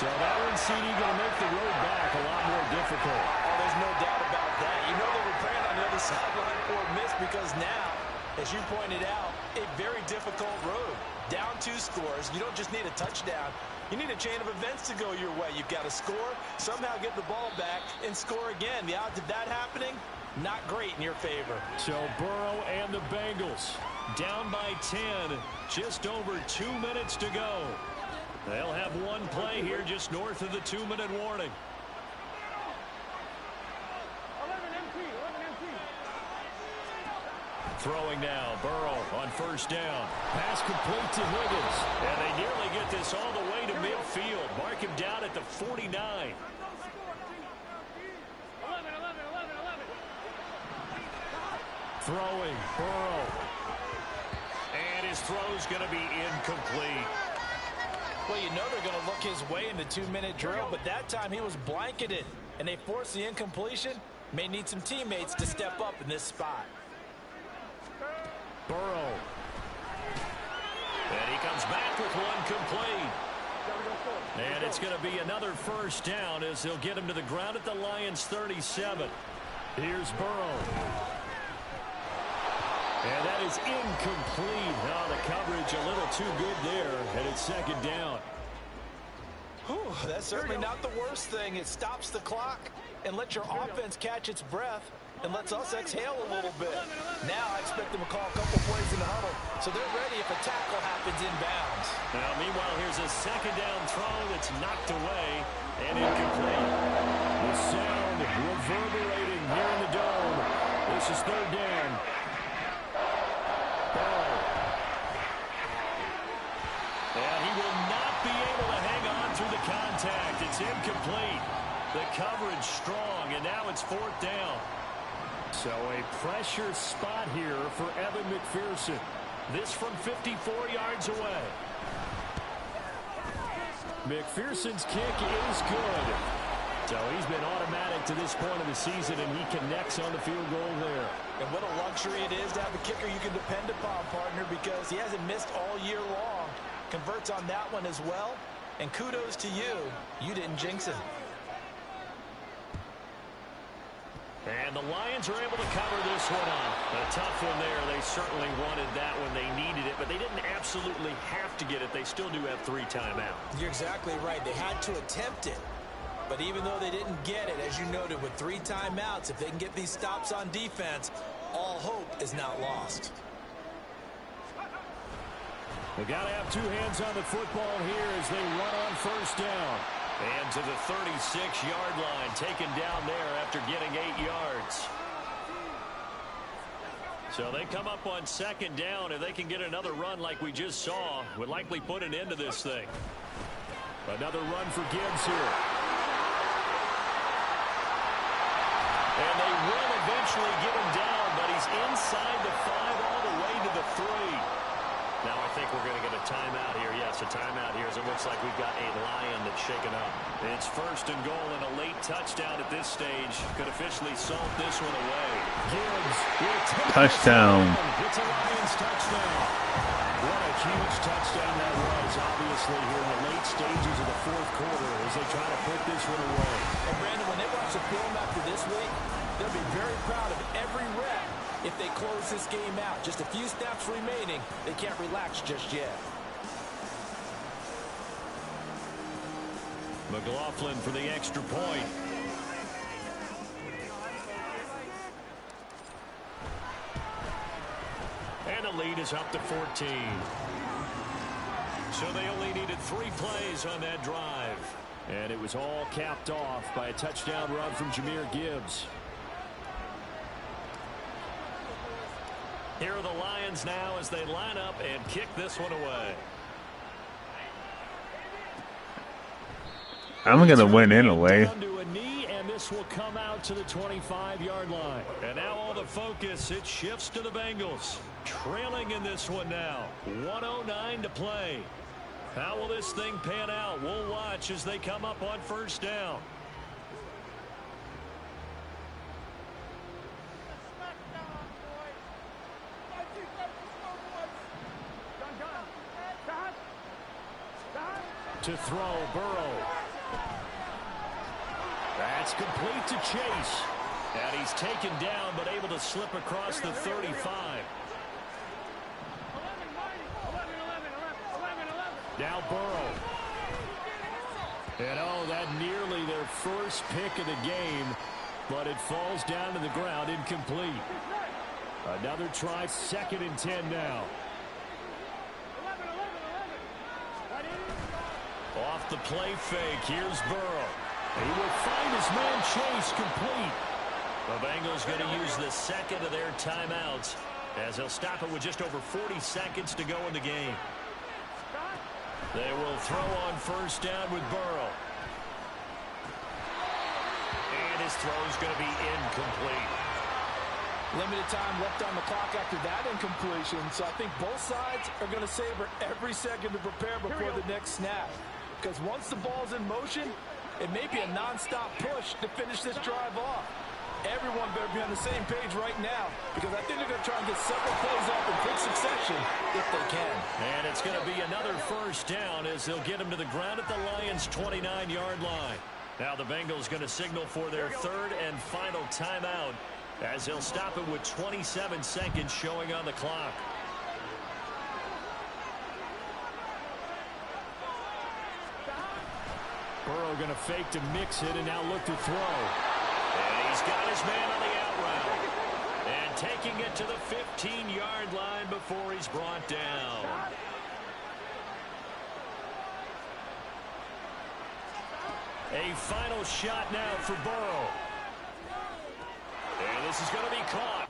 Speaker 2: So that one, CD, going to make the road back a lot more difficult.
Speaker 3: Oh, there's no doubt about that. You know they were praying on the other sideline for a miss because now, as you pointed out, a very difficult road. Down 2 scores. You don't just need a touchdown. You need a chain of events to go your way. You've got to score, somehow get the ball back, and score again. The odds of that happening, not great in your favor.
Speaker 2: So Burrow and the Bengals down by 10. Just over 2 minutes to go. They'll have one play here just north of the 2-minute warning.
Speaker 4: 11 MT.
Speaker 2: Throwing now, Burrow on first down. Pass complete to Higgins. And they nearly get this all the way to midfield. Mark him down at the 49. Throwing, Burrow. And his throw's going to be incomplete.
Speaker 3: Well, you know they're going to look his way in the 2-minute drill, but that time he was blanketed, and they forced the incompletion. May need some teammates to step up in this spot.
Speaker 2: Burrow. And he comes back with one complete. And it's going to be another first down as they'll get him to the ground at the Lions' 37. Here's Burrow. And that is incomplete. Oh, the coverage a little too good there, and it's second down.
Speaker 3: Whew, that's certainly not the worst thing. It stops the clock and lets your offense catch its breath and lets us exhale a little bit. Now I expect them to call a couple plays in the huddle, so they're ready if a tackle happens inbounds.
Speaker 2: Now, meanwhile, here's a second down throw that's knocked away and incomplete. The sound reverberating here in the dome. This is third down. And he will not be able to hang on through the contact. It's incomplete. The coverage strong, and now it's fourth down. So a pressure spot here for Evan McPherson. This from 54 yards away. McPherson's kick is good. So he's been automatic to this point of the season, and he connects on the field goal there.
Speaker 3: And what a luxury it is to have a kicker you can depend upon, partner, because he hasn't missed all year long. Converts on that one as well. And kudos to you. You didn't jinx it.
Speaker 2: And the Lions are able to cover this one up. A tough one there. They certainly wanted that when they needed it, but they didn't absolutely have to get it. They still do have 3 timeouts.
Speaker 3: You're exactly right. They had to attempt it. But even though they didn't get it, as you noted, with 3 timeouts, if they can get these stops on defense, all hope is not lost.
Speaker 2: They got to have 2 hands on the football here as they run on first down. And to the 36-yard line, taken down there after getting 8 yards. So they come up on second down. If they can get another run like we just saw, would likely put an end to this thing. Another run for Gibbs here. And they will eventually get him down, but he's inside the 5 all the way to the 3. Now I think we're going to get a timeout here. Yes, a timeout here as it looks like we've got a Lion that's shaken up. It's first and goal, and a late touchdown at this stage could officially salt this one away. Gibbs will take
Speaker 1: touchdown.
Speaker 2: It's a Lions touchdown. What a huge touchdown that was, obviously, here in the late stages of the fourth quarter as they try to put this one away.
Speaker 3: And Brandon, when they watch the film after this week, they'll be very proud of every rep. If they close this game out, just a few snaps remaining, they can't relax just yet.
Speaker 2: McLaughlin for the extra point. And the lead is up to 14. So they only needed 3 plays on that drive. And it was all capped off by a touchdown run from Jahmyr Gibbs. Here are the Lions now as they line up and kick this one away.
Speaker 1: I'm going to win anyway.
Speaker 2: Down to a knee, and this will come out to the 25-yard line. And now all the focus, it shifts to the Bengals. Trailing in this one now. 1:09 to play. How will this thing pan out? We'll watch as they come up on first down. To throw, Burrow. That's complete to Chase. And he's taken down, but able to slip across the 35. Now Burrow. And oh, that nearly their first pick of the game, but it falls down to the ground, incomplete. Another try, 2nd and 10 now. Off the play fake, here's Burrow. He will find his man Chase complete. The Bengals going to use the 2nd of their timeouts as he'll stop it with just over 40 seconds to go in the game. They will throw on first down with Burrow. And his throw is going to be incomplete.
Speaker 6: Limited time left on the clock after that incompletion, so I think both sides are going to savor every second to prepare before the next snap. Because once the ball's in motion, it may be a non-stop push to finish this drive off. Everyone better be on the same page right now, because I think they're going to try and get several plays off in quick succession if they can.
Speaker 2: And it's going to be another first down as they'll get him to the ground at the Lions' 29-yard line. Now the Bengals going to signal for their third and final timeout, as they'll stop it with 27 seconds showing on the clock.
Speaker 7: Burrow going to fake to mix it and now look to throw.
Speaker 2: And he's got his man on the out route. And taking it to the 15-yard line before he's brought down. A final shot now for Burrow. And this is going to be caught.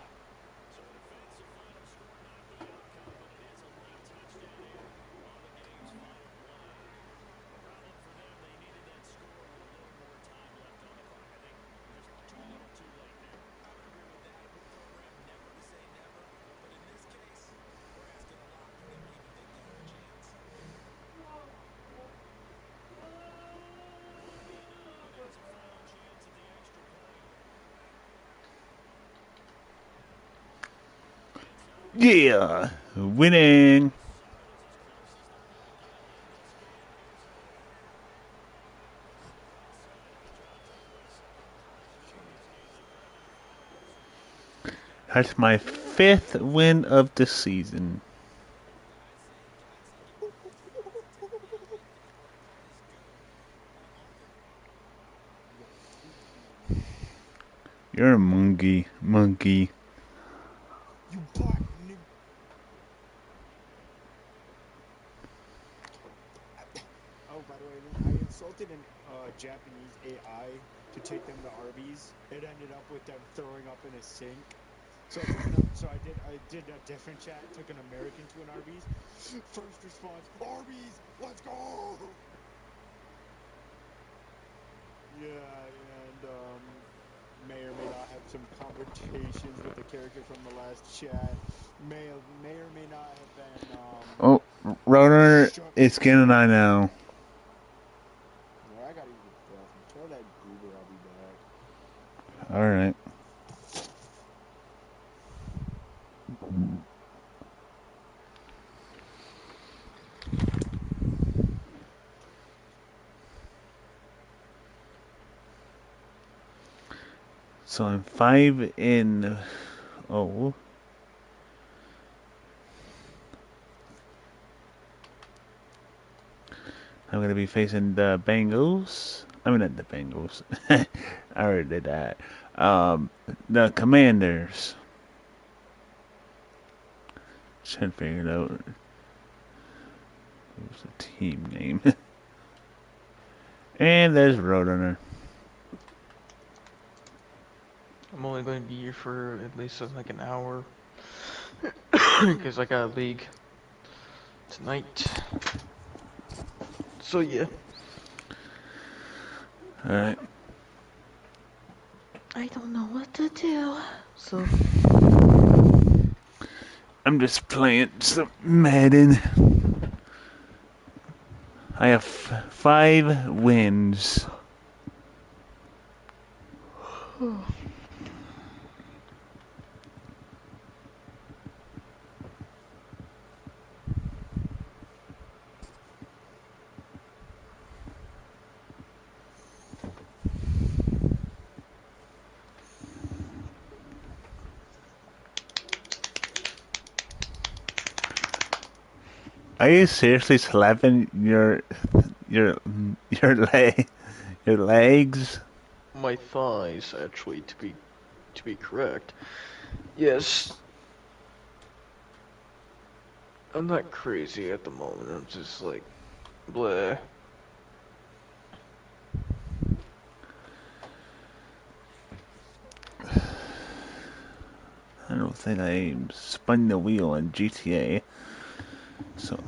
Speaker 1: Yeah, winning. That's my 5th win of the season. You're a monkey.
Speaker 10: You black nigga. Oh, by the way, I insulted an Japanese AI to take them to Arby's. It ended up with them throwing up in a sink. So I did a different chat. Took an American to an Arby's. First response: Arby's, let's go. Yeah, and may or may not have some conversations with the character from the last chat. May or may not have been.
Speaker 1: Oh, Rotor, it's getting on now.
Speaker 10: Well, I gotta use the bathroom. Tell that goober I'll be back.
Speaker 1: All right. So I'm 5 in. Oh. I'm gonna be facing the Bengals. I mean, not the Bengals. I already did that. The Commanders. Should figure it out. What's the team name? And there's Roadrunner.
Speaker 11: I'm only going to be here for at least like an hour. Because I got a league tonight. So yeah.
Speaker 1: Alright.
Speaker 11: I don't know what to do. So
Speaker 1: I'm just playing some Madden. I have 5 wins. Are you seriously slapping your legs?
Speaker 11: my thighs, actually, to be correct. Yes. I'm not crazy at the moment. I'm just like, bleh.
Speaker 1: I don't think said I spun the wheel on GTA. So